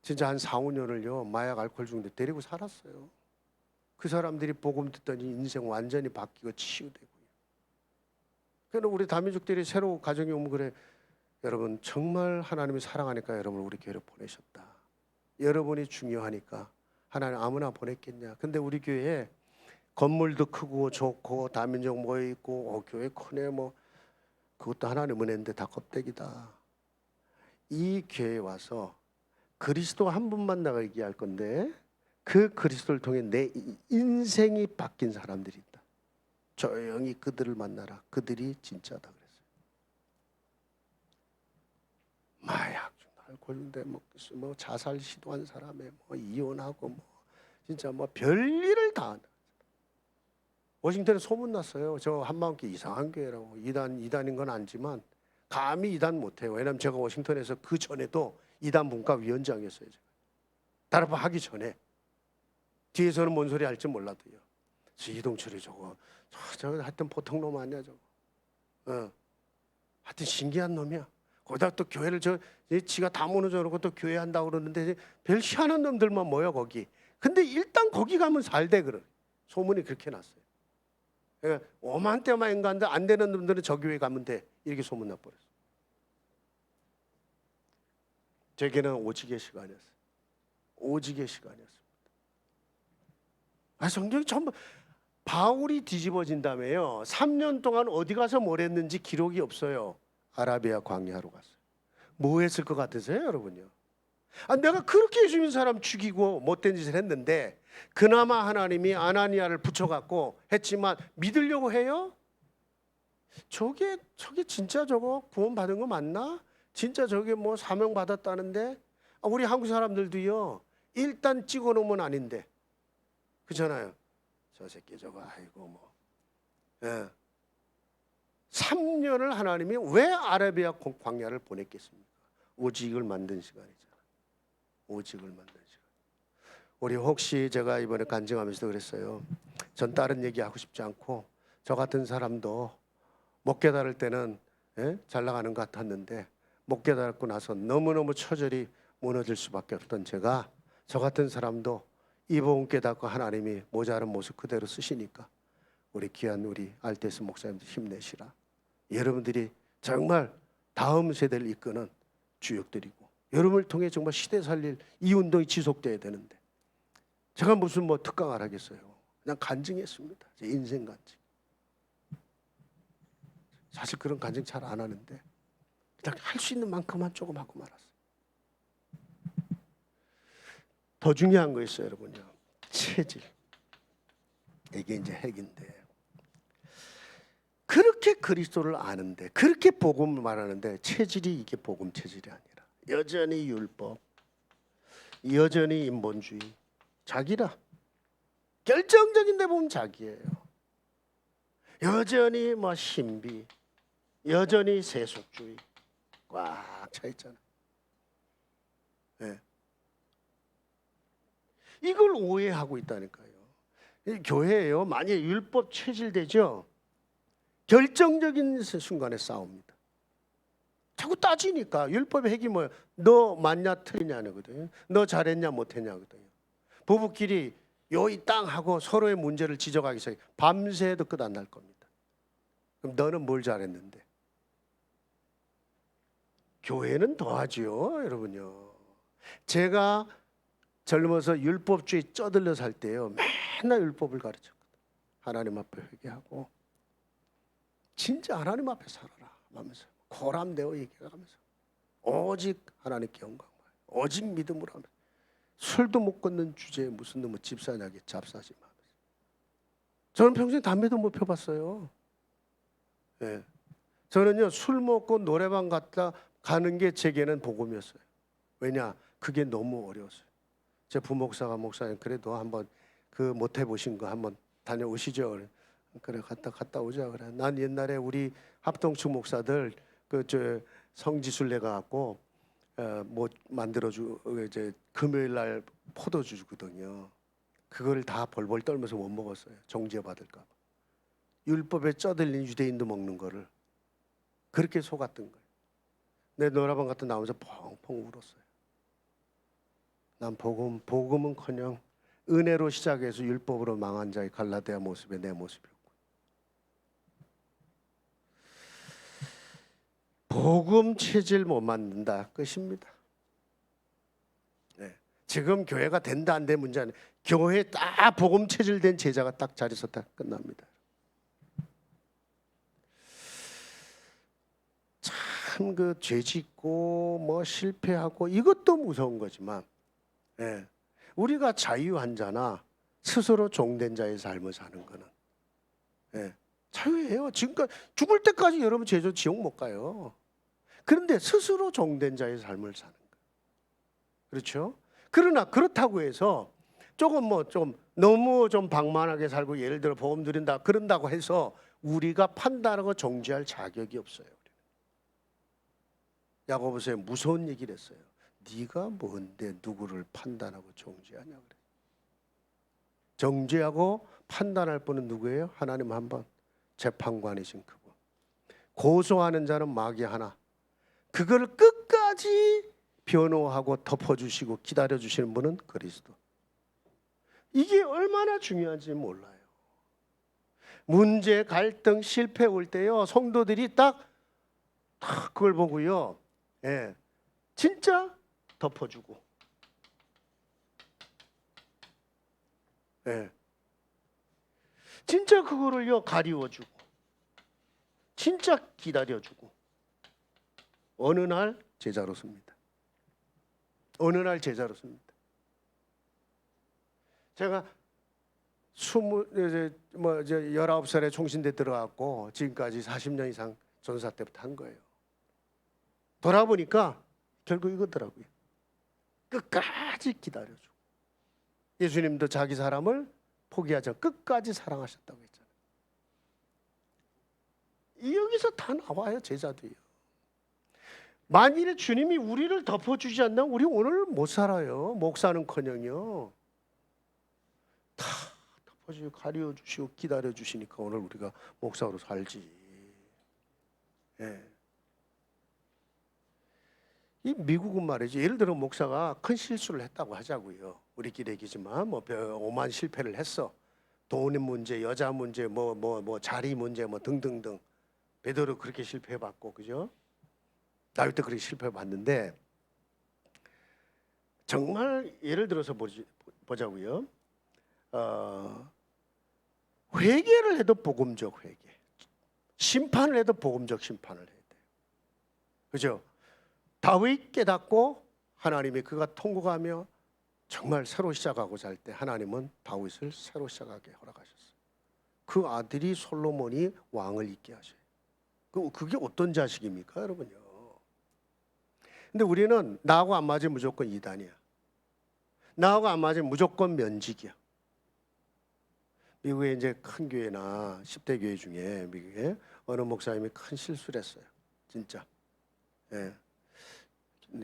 진짜 한 4, 5년을요 마약 알코올 중독 데리고 살았어요. 그 사람들이 복음 듣더니 인생 완전히 바뀌고 치유되고요. 그래서 우리 다민족들이 새로 가정이 오면 그래, 여러분 정말 하나님이 사랑하니까 여러분 우리 교회로 보내셨다. 여러분이 중요하니까 하나님 아무나 보냈겠냐. 근데 우리 교회에 건물도 크고 좋고 다민족 모여 있고 교회 크네 뭐 그것도 하나님 은혜인데 다 껍데기다. 이 교회에 와서 그리스도 한 분만 나가 얘기할 건데 그 그리스도를 통해 내 인생이 바뀐 사람들이 있다. 조용히 그들을 만나라. 그들이 진짜다 그랬어요. 마약, 알코올인데 뭐 자살 시도한 사람에 뭐 이혼하고 뭐 진짜 뭐 별일을 다 한다. 워싱턴에 소문 났어요. 저 한마음교회 이상한 교회라고. 이단인 건 알지만 감히 이단 못해요. 왜냐하면 제가 워싱턴에서 그 전에도 이단 분과위원장이었어요. 제가. 다른 하기 전에 뒤에서는 뭔 소리 할지 몰라도요. 이동철이 저거 하여튼 보통 놈 아니야 저거. 하여튼 신기한 놈이야. 거기다 또 교회를 지가 다 무너져 놓고 또 교회 한다고 그러는데 별 희한한 놈들만 모여 거기. 근데 일단 거기 가면 살대 그래. 소문이 그렇게 났어요. 그러니까 오만 때만 인간들 안 되는 놈들은 저 교회 가면 돼. 이렇게 소문 나버렸어. 제게는 오직의 시간이었어요. 오직의 시간이었습니다. 성경이 전부 바울이 뒤집어진다며요. 3년 동안 어디 가서 뭘 했는지 기록이 없어요. 아라비아 광야로 갔어요. 뭐 했을 것 같으세요, 여러분요? 내가 그렇게 예수님 사람 죽이고 못된 짓을 했는데 그나마 하나님이 아나니아를 붙여갖고 했지만 믿으려고 해요? 저게 진짜 저거 구원 받은 거 맞나? 진짜 저게 뭐 사명 받았다는데? 우리 한국 사람들도요 일단 찍어놓으면 아닌데 그렇잖아요. 저 새끼 저거 아이고 뭐. 예. 3년을 하나님이 왜 아라비아 광야를 보냈겠습니까? 오직을 만든 시간이잖아. 오직을 만든 시간. 우리 혹시 제가 이번에 간증하면서도 그랬어요. 전 다른 얘기하고 싶지 않고 저 같은 사람도 못 깨달을 때는 잘 나가는 것 같았는데 못 깨달고 나서 너무너무 처절히 무너질 수밖에 없던 제가 저 같은 사람도 이 복음 깨닫고 하나님이 모자란 모습 그대로 쓰시니까 우리 귀한 우리 알테스 목사님들 힘내시라. 여러분들이 정말 다음 세대를 이끄는 주역들이고 여러분을 통해 정말 시대 살릴 이 운동이 지속돼야 되는데 제가 무슨 뭐 특강을 하겠어요. 그냥 간증했습니다. 제 인생 간증. 사실 그런 간증 잘 안 하는데 그냥 할 수 있는 만큼만 조금 하고 말았어요. 더 중요한 거 있어요, 여러분요. 체질. 이게 이제 핵인데 그렇게 그리스도를 아는데 그렇게 복음을 말하는데 체질이 이게 복음 체질이 아니라 여전히 율법, 여전히 인본주의, 자기라. 결정적인 데 보면 자기예요. 여전히 뭐 신비, 여전히 세속주의 꽉 차 있잖아. 네. 이걸 오해하고 있다니까요. 교회예요. 만약에 율법 체질되죠. 결정적인 순간에 싸웁니다. 자꾸 따지니까 율법의 핵이 뭐예요? 너 맞냐 틀리냐거든요. 너 잘했냐 못했냐거든요. 부부끼리 이 땅 하고 서로의 문제를 지적하기 시작해 밤새도 끝 안 날 겁니다. 그럼 너는 뭘 잘했는데? 교회는 더하지요, 여러분요. 제가 젊어서 율법주의 쩌들려 살 때요, 맨날 율법을 가르쳤거든. 하나님 앞에 회개하고 진짜 하나님 앞에 살아라 하면서 고람되어 얘기하면서 오직 하나님께 영광, 오직 믿음으로 하면서 술도 못 끊는 주제에 무슨 놈의 집사냐게 잡사지 마. 저는 평생 담배도 못 펴봤어요. 네. 저는요 술 먹고 노래방 갔다 가는 게 제게는 복음이었어요. 왜냐? 그게 너무 어려웠어요. 제 부목사가 목사님 그래도 한번 그 못 해보신 거 한번 다녀오시죠. 그래 갔다 오자 그래. 난 옛날에 우리 합동측 목사들 그 저 성지순례 가갖고 뭐 만들어주 이제 금요일 날 포도주 주거든요. 그거를 다 벌벌 떨면서 못 먹었어요. 정죄 받을까 봐. 율법에 쩌들린 유대인도 먹는 거를 그렇게 속았던 거예요. 내 노래방 갔다 나오면서 펑펑 울었어요. 난 복음은커녕 은혜로 시작해서 율법으로 망한 자의 갈라디아 모습에 내 모습이었고, 복음 체질 못 만든다 끝입니다. 네. 지금 교회가 된다 안 된 문제는 교회 딱 복음 체질된 제자가 딱 자리 섰다 끝납니다. 참 그 죄짓고 뭐 실패하고 이것도 무서운 거지만, 예, 우리가 자유한 자나 스스로 종된 자의 삶을 사는 거는, 예, 자유예요. 지금까지 죽을 때까지 여러분 제주 지옥 못 가요. 그런데 스스로 종된 자의 삶을 사는 거예요. 그렇죠? 그러나 그렇다고 해서 조금 뭐 좀 너무 좀 방만하게 살고 예를 들어 복음 드린다 그런다고 해서 우리가 판단하고 정죄할 자격이 없어요. 야고보서에 무서운 얘기를 했어요. 네가 뭔데 누구를 판단하고 정죄하냐 그래. 정죄하고 판단할 분은 누구예요? 하나님 한 번. 재판관이신 그분. 고소하는 자는 마귀 하나. 그걸 끝까지 변호하고 덮어주시고 기다려주시는 분은 그리스도. 이게 얼마나 중요한지 몰라요. 문제, 갈등, 실패 올 때요, 성도들이 딱 그걸 보고요, 예, 진짜 덮어주고, 예, 진짜 그거를요 가리워주고, 진짜 기다려주고, 어느 날 제자로 섭니다. 어느 날 제자로 섭니다. 제가 19살에 총신대 들어갔고 지금까지 40년 이상 전사 때부터 한 거예요. 돌아보니까 결국 이거더라고요. 끝까지 기다려주고. 예수님도 자기 사람을 포기하지 않고 끝까지 사랑하셨다고 했잖아요. 여기서 다 나와요, 제자도요. 만일에 주님이 우리를 덮어주지 않나 우리 오늘 못 살아요. 목사는커녕요. 다 덮어주고 가려주시고 기다려주시니까 오늘 우리가 목사로 살지. 예. 이 미국은 말이죠. 예를 들어 목사가 큰 실수를 했다고 하자고요. 우리끼리 얘기지만 뭐 오만 실패를 했어. 돈 문제, 여자 문제, 뭐 자리 문제, 뭐 등등등. 베드로 그렇게 실패해봤고, 그죠? 다윗도 그렇게 실패해 봤는데 정말 예를 들어서 보자고요. 회개를 해도 복음적 회개, 심판을 해도 복음적 심판을 해야 돼요. 그죠? 다윗 깨닫고 하나님이 그가 통곡하며 정말 새로 시작하고자 할 때 하나님은 다윗을 새로 시작하게 허락하셨어요. 그 아들이 솔로몬이 왕을 있게 하셔요. 그게 어떤 자식입니까, 여러분요? 근데 우리는 나하고 안 맞으면 무조건 이단이야. 나하고 안 맞으면 무조건 면직이야. 미국에 이제 큰 교회나 10대 교회 중에 미국에 어느 목사님이 큰 실수를 했어요. 진짜. 예.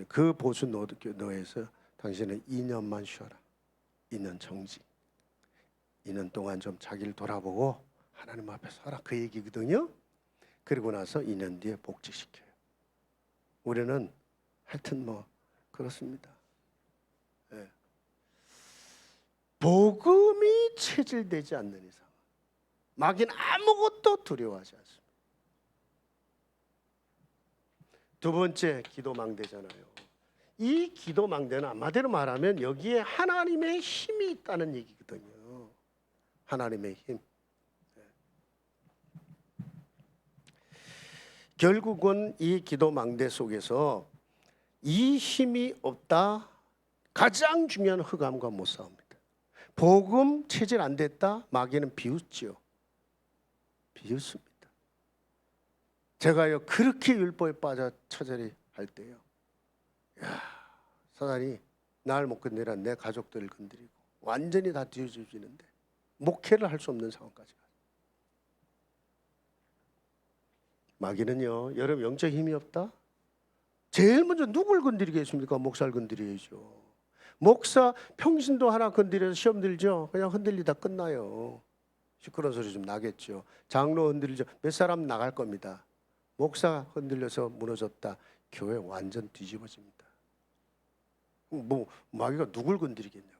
그 보수 노예에서 당신은 2년만 쉬어라. 2년 정직. 2년 동안 좀 자기를 돌아보고 하나님 앞에 서라. 그 얘기거든요. 그리고 나서 2년 뒤에 복직시켜요. 우리는 하여튼 뭐 그렇습니다. 예. 복음이 체질되지 않는 이상 마귀는 아무것도 두려워하지 않습니다. 두 번째 기도망대잖아요. 이 기도망대는 한마디로 말하면 여기에 하나님의 힘이 있다는 얘기거든요. 하나님의 힘. 결국은 이 기도망대 속에서 이 힘이 없다, 가장 중요한 흑암과 못 싸웁니다. 복음 체질 안 됐다, 마귀는 비웃지요. 비웃습니다. 제가요 그렇게 율법에 빠져 처절히 할 때요, 야, 사단이 날 못 건드려 내 가족들을 건드리고 완전히 다 뒤집어지는데 목회를 할 수 없는 상황까지 가요. 마귀는요, 여러분 영적 힘이 없다? 제일 먼저 누굴 건드리겠습니까? 목사를 건드려야죠. 목사 평신도 하나 건드려서 시험 들죠. 그냥 흔들리다 끝나요. 시끄러운 소리 좀 나겠죠. 장로 흔들리죠. 몇 사람 나갈 겁니다. 목사 흔들려서 무너졌다. 교회 완전 뒤집어집니다. 뭐 마귀가 누굴 건드리겠냐고요.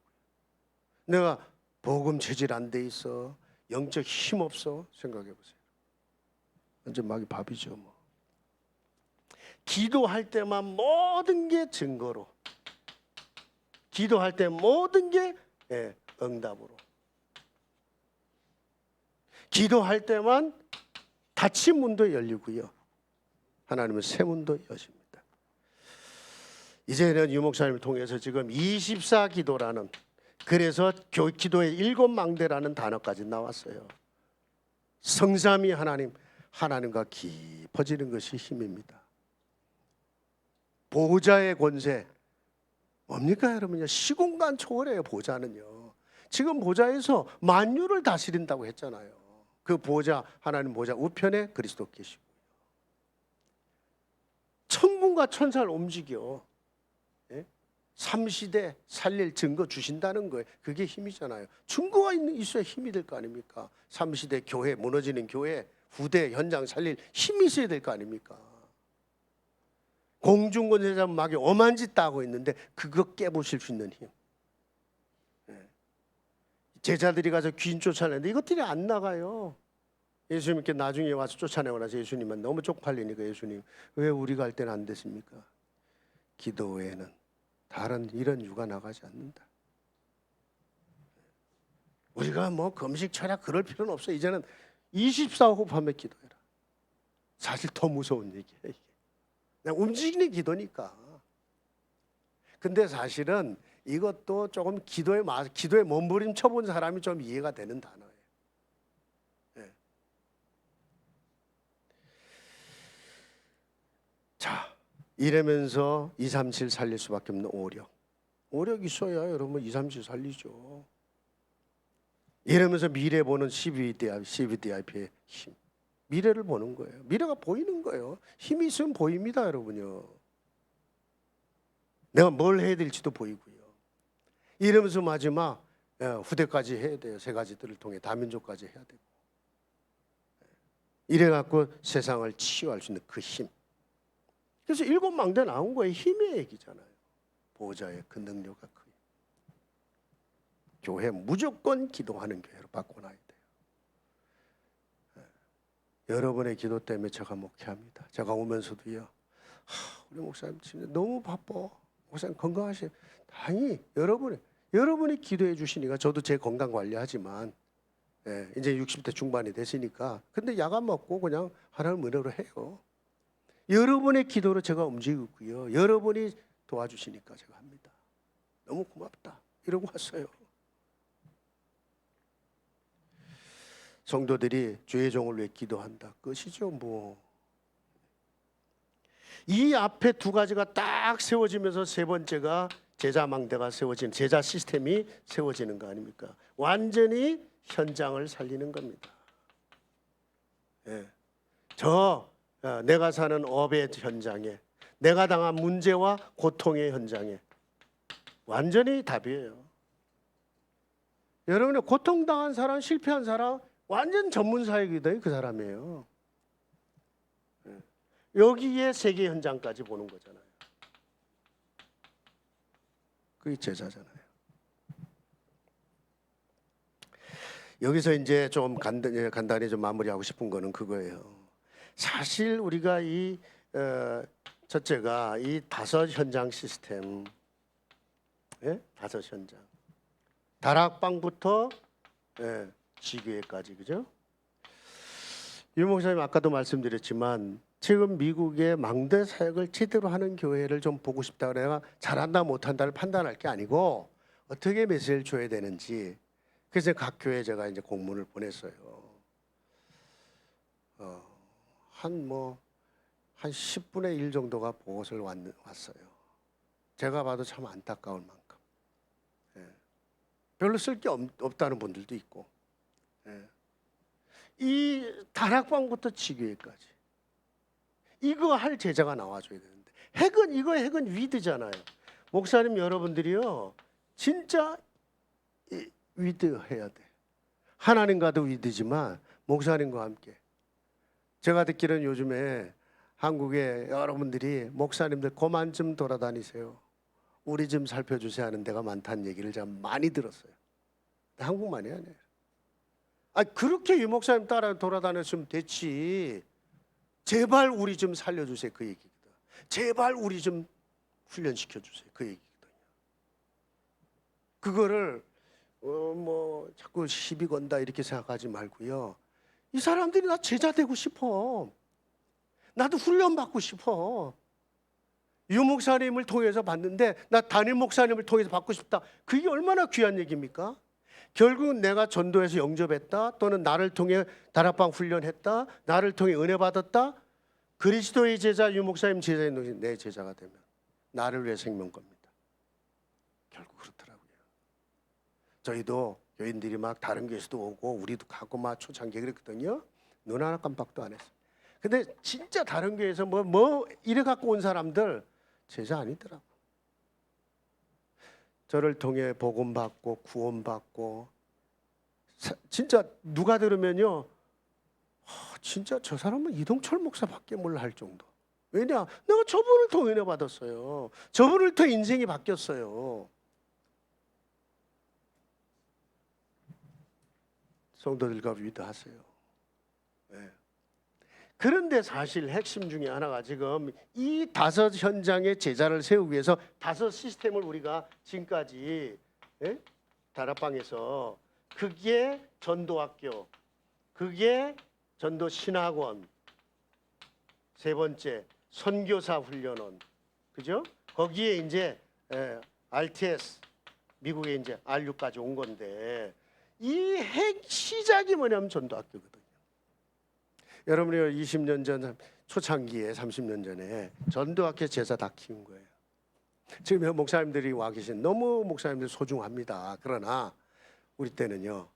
내가 복음 체질 안 돼 있어, 영적 힘 없어, 생각해 보세요. 완전 마귀 밥이죠 뭐. 기도할 때만 모든 게 증거로, 기도할 때 모든 게 응답으로, 기도할 때만 닫힌 문도 열리고요, 하나님은 새 문도 여십니다. 이제는 유 목사님을 통해서 지금 24기도라는, 그래서 기도의 7망대라는 단어까지 나왔어요. 성삼위 하나님, 하나님과 깊어지는 것이 힘입니다. 보좌의 권세 뭡니까 여러분요? 시공간 초월해요. 보좌는요. 지금 보좌에서 만유를 다스린다고 했잖아요. 그 보좌, 하나님 보좌 우편에 그리스도 계시고, 천군과 천사를 움직여 삼시대 살릴 증거 주신다는 거예요. 그게 힘이잖아요. 증거가 있어야 힘이 될 거 아닙니까? 삼시대 교회, 무너지는 교회 후대 현장 살릴 힘이 있어야 될 거 아닙니까? 공중권세자 마귀 엄한 짓 다 하고 있는데 그거 깨부실 수 있는 힘. 제자들이 가서 귀신 쫓아내는데 이것들이 안 나가요. 예수님께 나중에 와서 쫓아내고 나서 예수님은 너무 쪽팔리니까, 예수님 왜 우리가 할 때는 안 됐습니까? 기도 외에는 다른 이런 유가 나가지 않는다. 우리가 뭐 금식 철야 그럴 필요는 없어. 이제는 24호흡하며 기도해라. 사실 더 무서운 얘기예요 이게. 그냥 움직이는 기도니까. 근데 사실은 이것도 조금 기도에 몸부림쳐 본 사람이 좀 이해가 되는 단어예요. 네. 자, 이러면서 2, 3, 7 살릴 수밖에 없는 오력. 오력 있어야 여러분 2, 3, 7 살리죠. 이러면서 미래 보는 CVDIP의 힘. 미래를 보는 거예요. 미래가 보이는 거예요. 힘이 있으면 보입니다, 여러분요. 내가 뭘 해야 될지도 보이고요. 이러면서 마지막 후대까지 해야 돼요. 세 가지들을 통해 다민족까지 해야 되고. 이래갖고 세상을 치유할 수 있는 그 힘. 그래서 7망대 나온 거예요. 힘의 얘기잖아요. 보호자의 그 능력과 그 힘. 교회 무조건 기도하는 교회로 바꿔놔야 돼요. 여러분의 기도 때문에 제가 목회합니다. 제가 오면서도요, 우리 목사님 진짜 너무 바빠. 목사님 건강하세요. 다행히 여러분이 기도해 주시니까 저도 제 건강 관리하지만 예, 이제 60대 중반이 됐으니까 근데 약안 먹고 그냥 하나님 은혜로 해요. 여러분의 기도로 제가 움직이고 있고요. 여러분이 도와주시니까 제가 합니다. 너무 고맙다. 이러고 왔어요. 성도들이 주의 종을 위해 기도한다. 끝이죠 뭐. 이 앞에 두 가지가 딱 세워지면서 세 번째가 제자망대가 세워지는 제자 시스템이 세워지는 거 아닙니까? 완전히 현장을 살리는 겁니다. 예. 내가 사는 업의 현장에 내가 당한 문제와 고통의 현장에 완전히 답이에요. 여러분의 고통당한 사람, 실패한 사람 완전 전문사역이다 그 사람이에요. 예. 여기에 세계 현장까지 보는 거잖아요. 그게 제자잖아요. 여기서 이제 좀 간단히 좀 마무리하고 싶은 거는 그거예요. 사실 우리가 첫째가 이 다섯 현장 시스템, 예? 다섯 현장, 다락방부터 지교회까지, 그죠? 유 목사님 아까도 말씀드렸지만 지금 미국의 망대 사역을 제대로 하는 교회를 좀 보고 싶다. 내가 잘한다 못한다를 판단할 게 아니고 어떻게 메시지를 줘야 되는지. 그래서 각 교회에 제가 이제 공문을 보냈어요. 한 10분의 1 정도가 보고서를 왔어요. 제가 봐도 참 안타까울 만큼. 예. 별로 쓸 게 없다는 분들도 있고. 예. 이 다락방부터 지교회까지 이거 할 제자가 나와줘야 되는데 핵은 위드잖아요. 목사님 여러분들이요 진짜 위드 해야 돼. 하나님과도 위드지만 목사님과 함께. 제가 듣기로는 요즘에 한국에 여러분들이 목사님들 그만 좀 돌아다니세요. 우리 좀 살펴주세요 하는 데가 많다는 얘기를 제가 많이 들었어요. 한국만이 아니에요. 그렇게 유 목사님 따라 돌아다녔으면 됐지. 제발 우리 좀 살려주세요 그 얘기거든. 제발 우리 좀 훈련시켜주세요 그 얘기거든요. 그거를 자꾸 시비 건다 이렇게 생각하지 말고요. 이 사람들이 나 제자 되고 싶어. 나도 훈련 받고 싶어. 유 목사님을 통해서 받는데 나 담임 목사님을 통해서 받고 싶다. 그게 얼마나 귀한 얘기입니까? 결국은 내가 전도해서 영접했다 또는 나를 통해 다락방 훈련했다 나를 통해 은혜 받았다 그리스도의 제자 유 목사님 제자인 내 제자가 되면 나를 위해 생명 겁니다. 결국 그렇더라고요. 저희도 교인들이 막 다른 교회에서도 오고 우리도 가고 막 초창기에 그랬거든요. 눈 하나 깜빡도 안 했어요. 근데 진짜 다른 교회에서 이래 갖고 온 사람들 제자 아니더라고. 저를 통해 복음 받고 구원 받고 진짜 누가 들으면요 진짜 저 사람은 이동철 목사밖에 몰라 할 정도. 왜냐? 내가 저분을 통해 은혜 받았어요. 저분을 통해 인생이 바뀌었어요. 성도들과 위도하세요. 네. 그런데 사실 핵심 중에 하나가 지금 이 다섯 현장의 제자를 세우기 위해서 다섯 시스템을 우리가 지금까지 다락방에서 그게 전도학교, 그게 전도신학원, 세 번째 선교사 훈련원, 그죠? 거기에 이제 RTS 미국에 이제 R6까지 온 건데 이 핵 시작이 뭐냐면 전도학교거든요. 여러분이 20년 전 초창기에 30년 전에 전도학교 제자 다 키운 거예요. 지금 목사님들이 와 계신 너무 목사님들 소중합니다. 그러나 우리 때는요.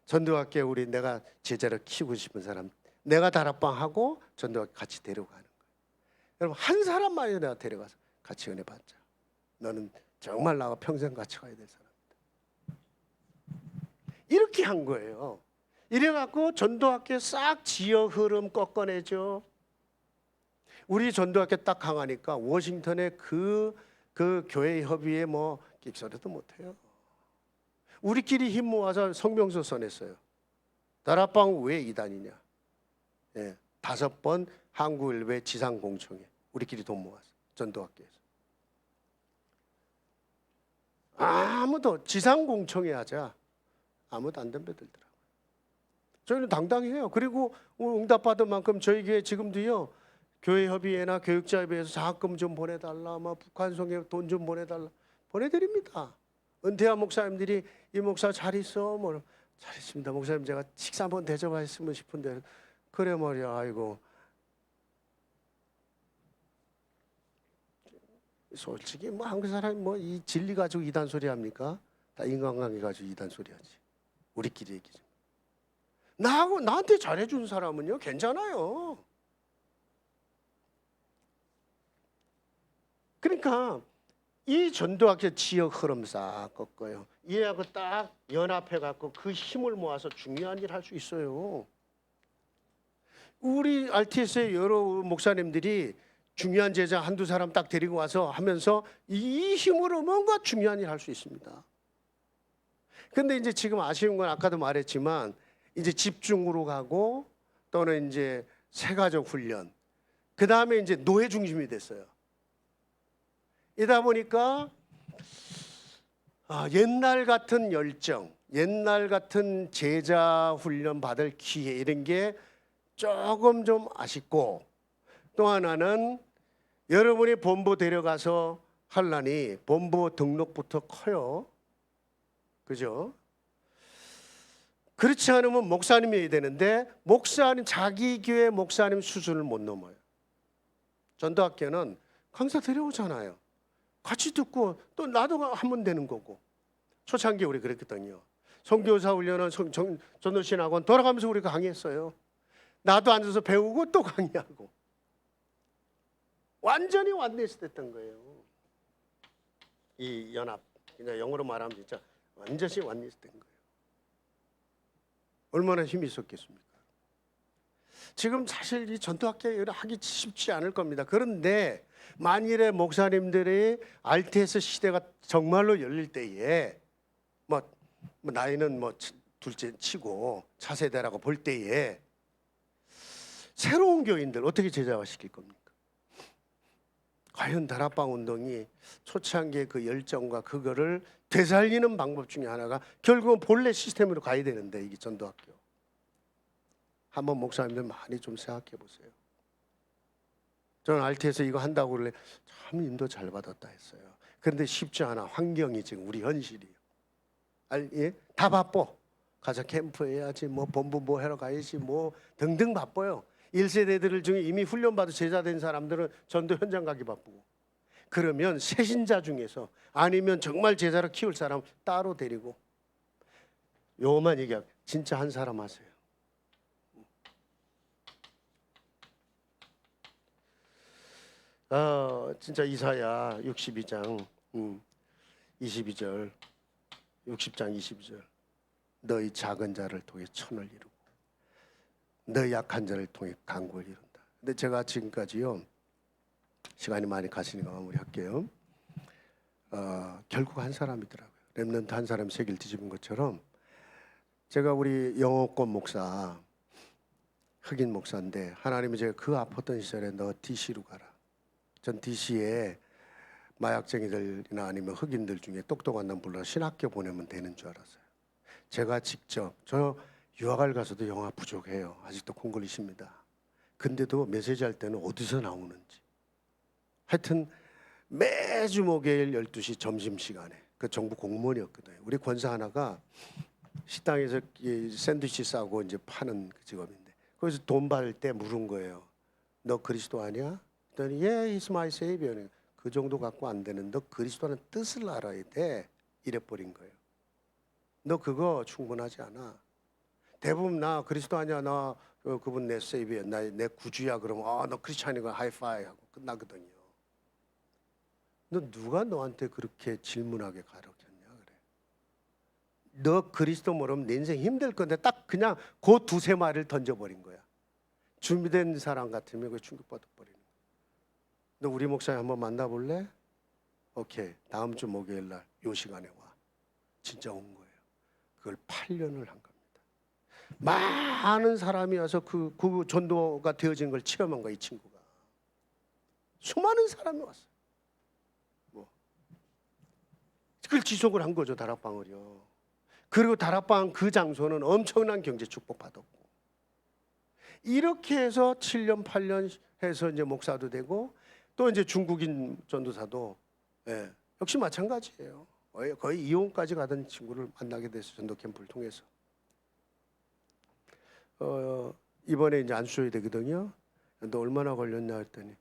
전도학교에 내가 제자를 키우고 싶은 사람 내가 다락방하고 전도학교 같이 데려가는 거예요. 여러분 한 사람만이 내가 데려가서 같이 은혜 받자. 너는 정말 나와 평생 같이 가야 될 사람이다. 이렇게 한 거예요. 이래갖고 전도학교 싹 지역 흐름 꺾어내죠. 우리 전도학교 딱 강하니까 워싱턴의 그 교회 협의회 끽소리도 못해요. 우리끼리 힘 모아서 성명서 써냈어요. 다락방 왜 이단이냐? 5번 한국일보의 지상공청회 우리끼리 돈 모아서 전도학교에서. 아무도 지상공청회 하자. 아무도 안 덤벼들더라고요. 저희는 당당해요. 그리고 응답받은 만큼 저희 교회 지금도요, 교회협의회나 교육자협의회에서 장학금 좀 보내달라, 뭐 북한송에 돈 좀 보내달라, 보내드립니다. 은퇴한 목사님들이 이 목사 잘 있어, 뭐 잘 있습니다. 목사님 제가 식사 한번 대접했으면 싶은데 그래 말이야. 아이고 솔직히 뭐 한국 사람이 뭐 이 진리 가지고 이단 소리 합니까? 다 인간관계 가지고 이단 소리 하지. 우리끼리 얘기죠. 나한테 잘해준 사람은요 괜찮아요. 그러니까 이 전도학교 지역 흐름 싹 꺾어요. 얘하고 딱 연합해 갖고 그 힘을 모아서 중요한 일 할 수 있어요. 우리 RTS의 여러 목사님들이 중요한 제자 한두 사람 딱 데리고 와서 하면서 이 힘으로 뭔가 중요한 일 할 수 있습니다. 근데 이제 지금 아쉬운 건 아까도 말했지만 이제 집중으로 가고 또는 이제 새가족 훈련, 그 다음에 이제 노예 중심이 됐어요. 이다 보니까 옛날 같은 열정, 옛날 같은 제자 훈련 받을 기회 이런 게 조금 좀 아쉽고, 또 하나는 여러분이 본부 데려가서 하려니 본부 등록부터 커요. 그죠? 그렇지 않으면 목사님이어야 되는데 목사님, 자기 교회 목사님 수준을 못 넘어요. 전도학교는 강사 데려오잖아요. 같이 듣고 또 나도 하면 되는 거고. 초창기 우리 그랬거든요. 선교사 훈련은 전도신학원 돌아가면서 우리가 강의했어요. 나도 앉아서 배우고 또 강의하고. 완전히 완네스 됐던 거예요. 이 연합, 그냥 영어로 말하면 진짜 완전히 완네스 된 거예요. 얼마나 힘이 있었겠습니까? 지금 사실 이 전도학교 하기 쉽지 않을 겁니다. 그런데 만일에 목사님들이 RTS 시대가 정말로 열릴 때에 뭐 나이는 뭐 둘째 치고 차세대라고 볼 때에 새로운 교인들 어떻게 제자화시킬 겁니까? 과연 다락방 운동이 초창기의 그 열정과 그거를 되살리는 방법 중에 하나가 결국은 본래 시스템으로 가야 되는데, 이게 전도학교. 한번 목사님들 많이 좀 생각해 보세요. 저는 RT에서 이거 한다고 그래 참 인도 잘 받았다 했어요. 그런데 쉽지 않아. 환경이 지금 우리 현실이에요. 예? 다 바빠. 가서 캠프 해야지, 뭐 본부 뭐 하러 가야지, 뭐 등등 바빠요. 1세대들 중에 이미 훈련받아 제자된 사람들은 전도 현장 가기 바쁘고. 그러면 새신자 중에서 아니면 정말 제자로 키울 사람 따로 데리고, 요만 얘기하고 진짜 한 사람 하세요. 진짜 이사야 62장 22절, 60장 22절. 너희 작은 자를 통해 천을 이루고 너희 약한 자를 통해 강구를 이룬다. 근데 제가 지금까지요, 시간이 많이 가시니까 마무리할게요. 결국 한 사람이더라고요. 렘넌트 한 사람 세계를 뒤집은 것처럼, 제가 우리 영어권 목사 흑인 목사인데 하나님이 제가 그 아팠던 시절에 너 DC로 가라. 전 DC에 마약쟁이들이나 아니면 흑인들 중에 똑똑한 놈 불러 신학교 보내면 되는 줄 알았어요. 제가 직접, 저 유학을 가서도 영어 부족해요. 아직도 콩글리시입니다. 근데도 메시지 할 때는 어디서 나오는지. 하여튼 매주 목요일 12시 점심시간에, 그 정부 공무원이었거든요. 우리 권사 하나가 식당에서 샌드위치 싸고 이제 파는 그 직업인데, 거기서 돈 받을 때 물은 거예요. 너 그리스도 아니야? 그랬더니 yeah, he's my savior. 그 정도 갖고 안 되는, 너 그리스도라는 뜻을 알아야 돼. 이래버린 거예요. 너 그거 충분하지 않아. 대부분 나 그리스도 아니야, 나 그분 내 세이비야, 내 구주야, 그러면 너 크리스찬이고 하이파이 하고 끝나거든요. 너 누가 너한테 그렇게 질문하게 가르쳤냐 그래. 너 그리스도 모르면 내 인생 힘들 건데 딱 그냥 그 두세 마리를 던져버린 거야. 준비된 사람 같으면 그 충격받아 버리는 거야. 너 우리 목사님 한번 만나볼래? 오케이, 다음 주 목요일 날 요 시간에 와. 진짜 온 거예요. 그걸 8년을 한 겁니다. 많은 사람이 와서 그 전도가 되어진 걸 체험한 거야, 이 친구가. 수많은 사람이 왔어요. 뭐 그걸 지속을 한 거죠, 다락방을요. 그리고 다락방 그 장소는 엄청난 경제 축복 받았고, 이렇게 해서 7년 8년 해서 이제 목사도 되고, 또 이제 중국인 전도사도 역시 마찬가지예요. 거의 이혼까지 가던 친구를 만나게 됐어요, 전도 캠프를 통해서. 이번에 이제 안수줘야 되거든요. 너 얼마나 걸렸냐 했더니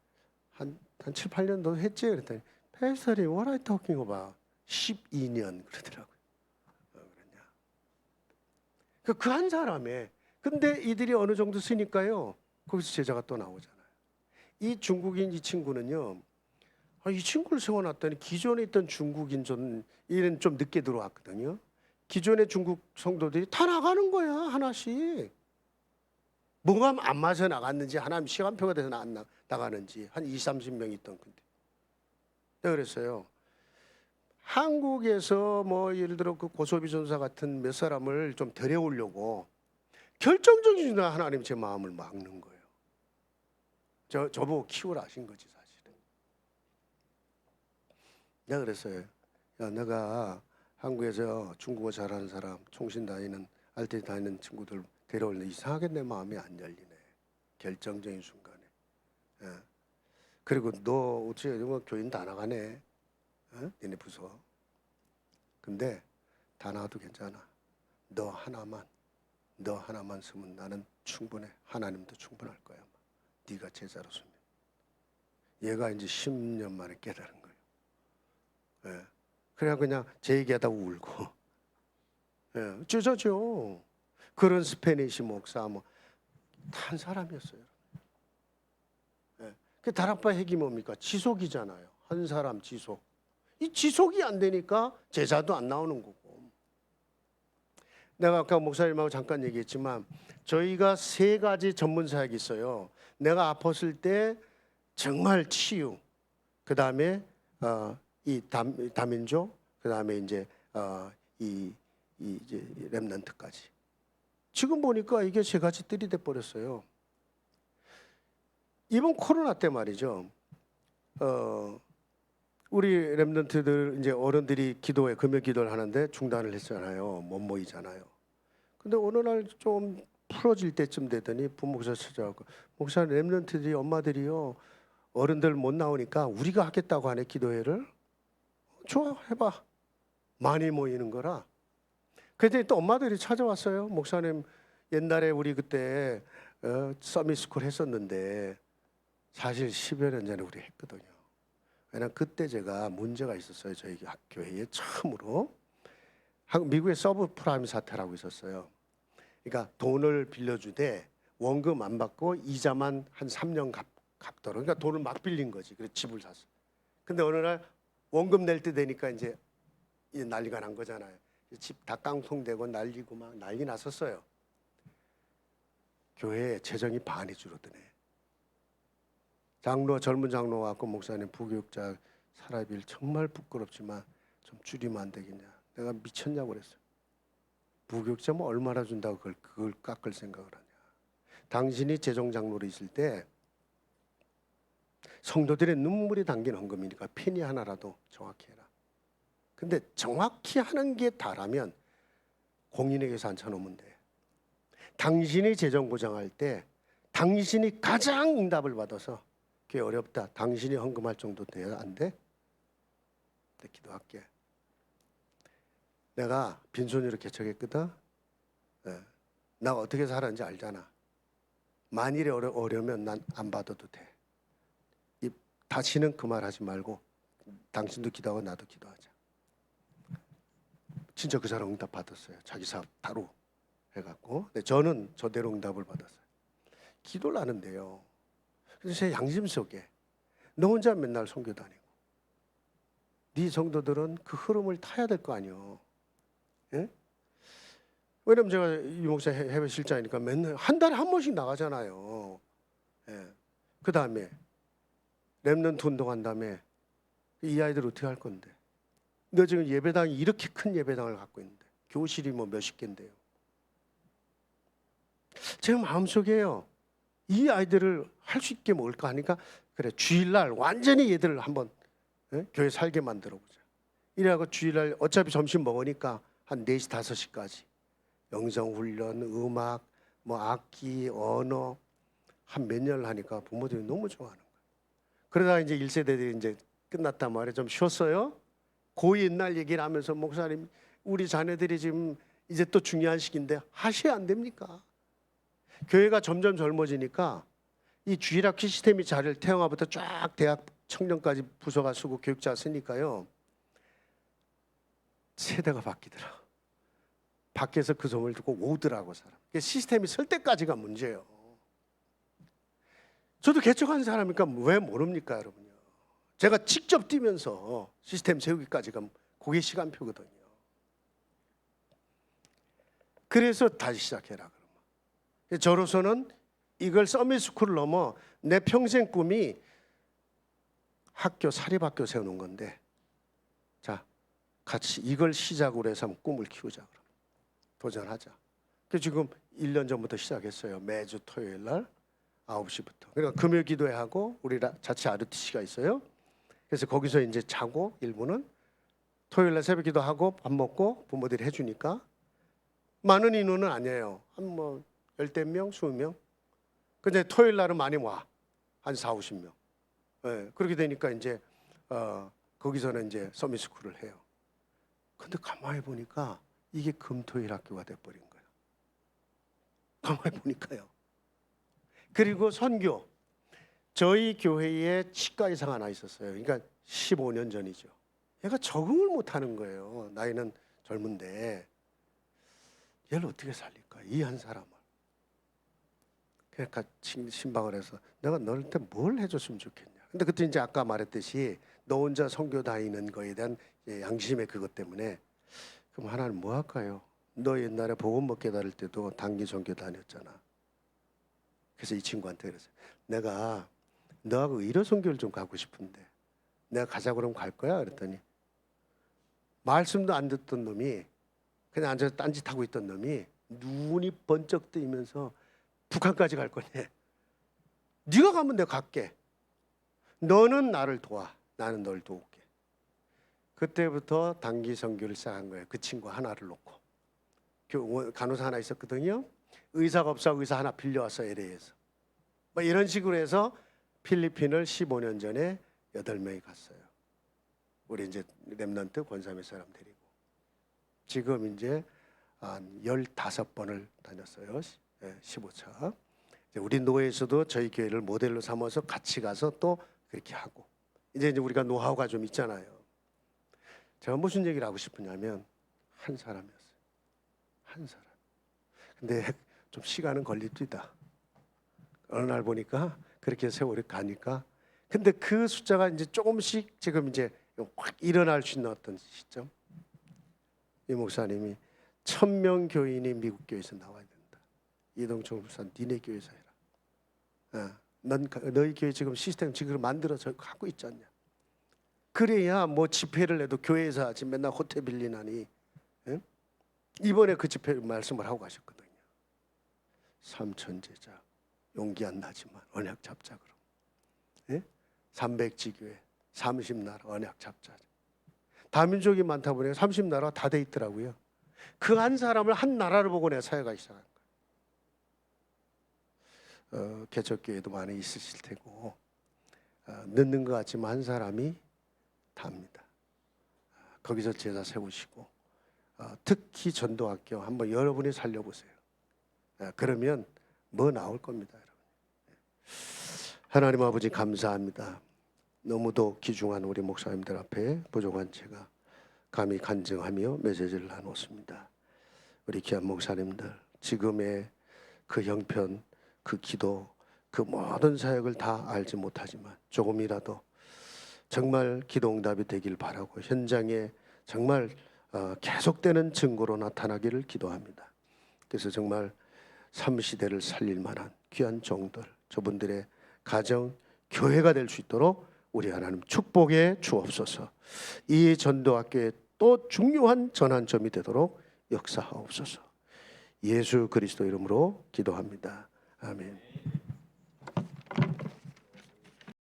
한 7, 8년 너 했지? 그랬더니 패스터리 what are you talking about? 12년 그러더라고요. 그러냐. 그 한 사람에, 근데 이들이 어느 정도 쓰니까요, 거기서 제자가 또 나오잖아요. 이 중국인 이 친구는요, 이 친구를 세워놨더니 기존에 있던 중국인 이는 좀 늦게 들어왔거든요. 기존의 중국 성도들이 다 나가는 거야, 하나씩. 뭐가 안 맞아 나갔는지, 하나님 시간표가 돼서 안 나가는지 한 20, 30명 있던 건데. 내가 그랬어요. 한국에서 뭐 예를 들어 그 고소비 전사 같은 몇 사람을 좀 데려오려고 결정적인 순간 하나님 제 마음을 막는 거예요. 저보고 키우라 하신 거지 사실은. 내가 그랬어요. 야, 내가 한국에서 중국어 잘하는 사람, 총신 다니는 알뜰 다니는 친구들 데려올래. 이상하게 내 마음이 안 열리네. 결정적인 순간에. 그리고 너 어째 뭐 교인 다 나가네. 니네 부서. 근데 다 나가도 괜찮아. 너 하나만 쓰면 나는 충분해. 하나님도 충분할 거야. 네가 제자로 쓰면. 얘가 이제 10년 만에 깨달은 거예요. 그래야 그냥 제 얘기하다가 울고. 쩌죠. 그런 스페니시 목사 한 사람이었어요. 그 다락방 핵이 뭡니까? 지속이잖아요. 한 사람 지속. 이 지속이 안 되니까 제자도 안 나오는 거고. 내가 아까 목사님하고 잠깐 얘기했지만 저희가 3가지 전문 사역이 있어요. 내가 아팠을 때 정말 치유, 그 다음에 이 다민족, 그 다음에 이제 이제 렘넌트까지. 지금 보니까 이게 3가지 들이 돼 버렸어요. 이번 코로나 때 말이죠. 우리 렘넌트들 이제 어른들이 기도회 금요 기도를 하는데 중단을 했잖아요. 못 모이잖아요. 근데 어느 날 좀 풀어질 때쯤 되더니 부목사 찾아와서 목사 렘넌트들이 엄마들이요 어른들 못 나오니까 우리가 하겠다고 하네 기도회를. 좋아 해봐. 많이 모이는 거라. 그랬더니 또 엄마들이 찾아왔어요. 목사님 옛날에 우리 그때 서밋스쿨 했었는데 사실 10여 년 전에 우리 했거든요. 왜냐면 그때 제가 문제가 있었어요. 저희 교회에 처음으로. 미국의 서브프라임 사태라고 있었어요. 그러니까 돈을 빌려주되 원금 안 받고 이자만 한 3년 갚도록. 그러니까 돈을 막 빌린 거지. 그래서 집을 샀어. 근데 어느 날 원금 낼 때 되니까 이제 난리가 난 거잖아요. 집 다 깡통되고 난리고 막 난리 났었어요. 교회에 재정이 반이 줄어드네. 젊은 장로 와서 목사님 부교육자 사라빌 정말 부끄럽지만 좀 줄이면 안 되겠냐. 내가 미쳤냐고 그랬어요. 부교육자 뭐 얼마나 준다고 그걸 깎을 생각을 하냐. 당신이 재정 장로로 있을 때 성도들의 눈물이 담긴 헌금이니까 페니 하나라도 정확히 해라. 근데 정확히 하는 게 다라면 공인에게서 앉혀놓으면 돼. 당신이 재정 보장할 때 당신이 가장 응답을 받아서 그게 어렵다. 당신이 헌금할 정도 돼야 안 돼? 네, 기도할게. 내가 빈손으로 개척했거든. 나 어떻게 살았는지 알잖아. 만일에 어려우면 난 안 받아도 돼. 다시는 그 말 하지 말고 당신도 기도하고 나도 기도하자. 진짜 그 사람 응답 받았어요. 자기 사업 바로 해갖고. 근데 저는 저대로 응답을 받았어요. 기도를 하는데요. 그래서 제 양심 속에 너 혼자 맨날 선교 다니고 네 성도들은 그 흐름을 타야 될 거 아니요. 예? 왜냐면 제가 이 목사 해외 실장이니까 맨날 한 달에 한 번씩 나가잖아요. 예. 그 다음에 렘넌트 운동한 다음에 이 아이들 어떻게 할 건데? 너 지금 예배당이 이렇게 큰 예배당을 갖고 있는데 교실이 뭐 몇십 개인데요. 제 마음속에요. 이 아이들을 할 수 있게 뭘까 하니까 그래 주일날 완전히 얘들을 한번 교회 살게 만들어 보자. 이래갖고 주일날 어차피 점심 먹으니까 한 4시 5시까지 영성훈련, 음악, 뭐 악기, 언어 한 몇 년을 하니까 부모들이 너무 좋아하는 거예요. 그러다가 이제 1세대들이 이제 끝났단 말이에요. 좀 쉬었어요. 그 옛날 얘기를 하면서 목사님 우리 자녀들이 지금 이제 또 중요한 시기인데 하셔야 안 됩니까? 교회가 점점 젊어지니까 이 주일학교 시스템이 자를 태영아부터 쫙 대학 청년까지 부서가 쓰고 교육자 쓰니까요. 세대가 바뀌더라. 밖에서 그 소문을 듣고 오더라고 사람. 시스템이 설 때까지가 문제예요. 저도 개척한 사람이니까 왜 모릅니까 여러분요. 제가 직접 뛰면서 시스템 세우기까지가 그게 시간표거든요. 그래서 다시 시작해라 그러면. 저로서는 이걸 서밋스쿨을 넘어 내 평생 꿈이 학교 사립학교 세우는 건데 자 같이 이걸 시작으로 해서 한번 꿈을 키우자 그럼 도전하자. 그래서 지금 1년 전부터 시작했어요. 매주 토요일 날 9시부터. 그러니까 금요 기도회 하고 우리 자체 RUTC가 있어요. 그래서 거기서 이제 자고 일부는 토요일 날 새벽 기도하고 밥 먹고 부모들이 해주니까 많은 인원은 아니에요. 한 뭐 10명, 20명. 근데 토요일 날은 많이 와. 한 4, 50명. 네, 그렇게 되니까 이제 거기서는 이제 서밋스쿨을 해요. 근데 가만히 보니까 이게 금토일 학교가 돼버린 거예요. 가만히 보니까요. 그리고 선교. 저희 교회에 치과 의사가 하나 있었어요. 그러니까 15년 전이죠. 얘가 적응을 못하는 거예요. 나이는 젊은데 얘를 어떻게 살릴까? 이 한 사람을. 그러니까 신방을 해서 내가 너한테 뭘 해줬으면 좋겠냐. 근데 그때 이제 아까 말했듯이 너 혼자 선교 다니는 거에 대한 양심의 그것 때문에 그럼 하나는 뭐 할까요? 너 옛날에 복음 먹게 다닐 때도 단기 선교 다녔잖아. 그래서 이 친구한테 그랬어요. 내가 너하고 의료 선교를 좀 가고 싶은데 내가 가자고 그러면 갈 거야? 그랬더니 말씀도 안 듣던 놈이 그냥 앉아서 딴짓하고 있던 놈이 눈이 번쩍 뜨이면서 북한까지 갈 거네. 네가 가면 내가 갈게. 너는 나를 도와. 나는 널 도울게. 그때부터 단기 선교를 시작한 거예요. 그 친구 하나를 놓고. 간호사 하나 있었거든요. 의사가 없어 의사 하나 빌려와서 LA에서. 뭐 이런 식으로 해서 필리핀을 15년 전에 8명이 갔어요. 우리 이제 렘넌트 권사의 사람 데리고. 지금 이제 한 15번을 다녔어요. 15차. 우리 노회에서도 저희 교회를 모델로 삼아서 같이 가서 또 그렇게 하고. 이제 우리가 노하우가 좀 있잖아요. 제가 무슨 얘기를 하고 싶으냐면 한 사람이었어요. 한 사람. 근데 좀 시간은 걸립니다. 어느 날 보니까 그렇게 세월이 가니까 근데 그 숫자가 이제 조금씩 지금 이제 확 일어날 수 있는 어떤 시점. 이 목사님이 1000명 교인이 미국 교회에서 나와야 된다. 이동철 목사 니네 교회에서 해라. 넌 너희 교회 지금 시스템 지금 만들어서 하고 있지 않냐. 그래야 뭐 집회를 해도 교회에서 하지 맨날 호텔 빌리나니. 예? 이번에 그 집회 말씀을 하고 가셨거든요. 3천제자 용기 안 나지만 언약 잡자 그럼. 예? 300지교회 30나라 언약 잡자. 다민족이 많다 보니까 30나라가 다 돼 있더라고요. 그 한 사람을 한 나라를 보고 내가 사역하기 시작한 거예요. 개척교회도 많이 있으실 테고 늦는 것 같지만 한 사람이 답니다. 거기서 제자 세우시고 특히 전도학교 한번 여러분이 살려보세요. 그러면 뭐 나올 겁니다. 여러분. 하나님 아버지 감사합니다. 너무도 귀중한 우리 목사님들 앞에 부족한 제가 감히 간증하며 메시지를 나눴습니다. 우리 귀한 목사님들 지금의 그 형편, 그 기도, 그 모든 사역을 다 알지 못하지만 조금이라도 정말 기도 응답이 되길 바라고 현장에 정말 계속되는 증거로 나타나기를 기도합니다. 그래서 정말 삼시대를 살릴 만한 귀한 종들, 저분들의 가정, 교회가 될 수 있도록 우리 하나님 축복해 주옵소서. 이 전도학교의 또 중요한 전환점이 되도록 역사하옵소서. 예수 그리스도 이름으로 기도합니다. 아멘.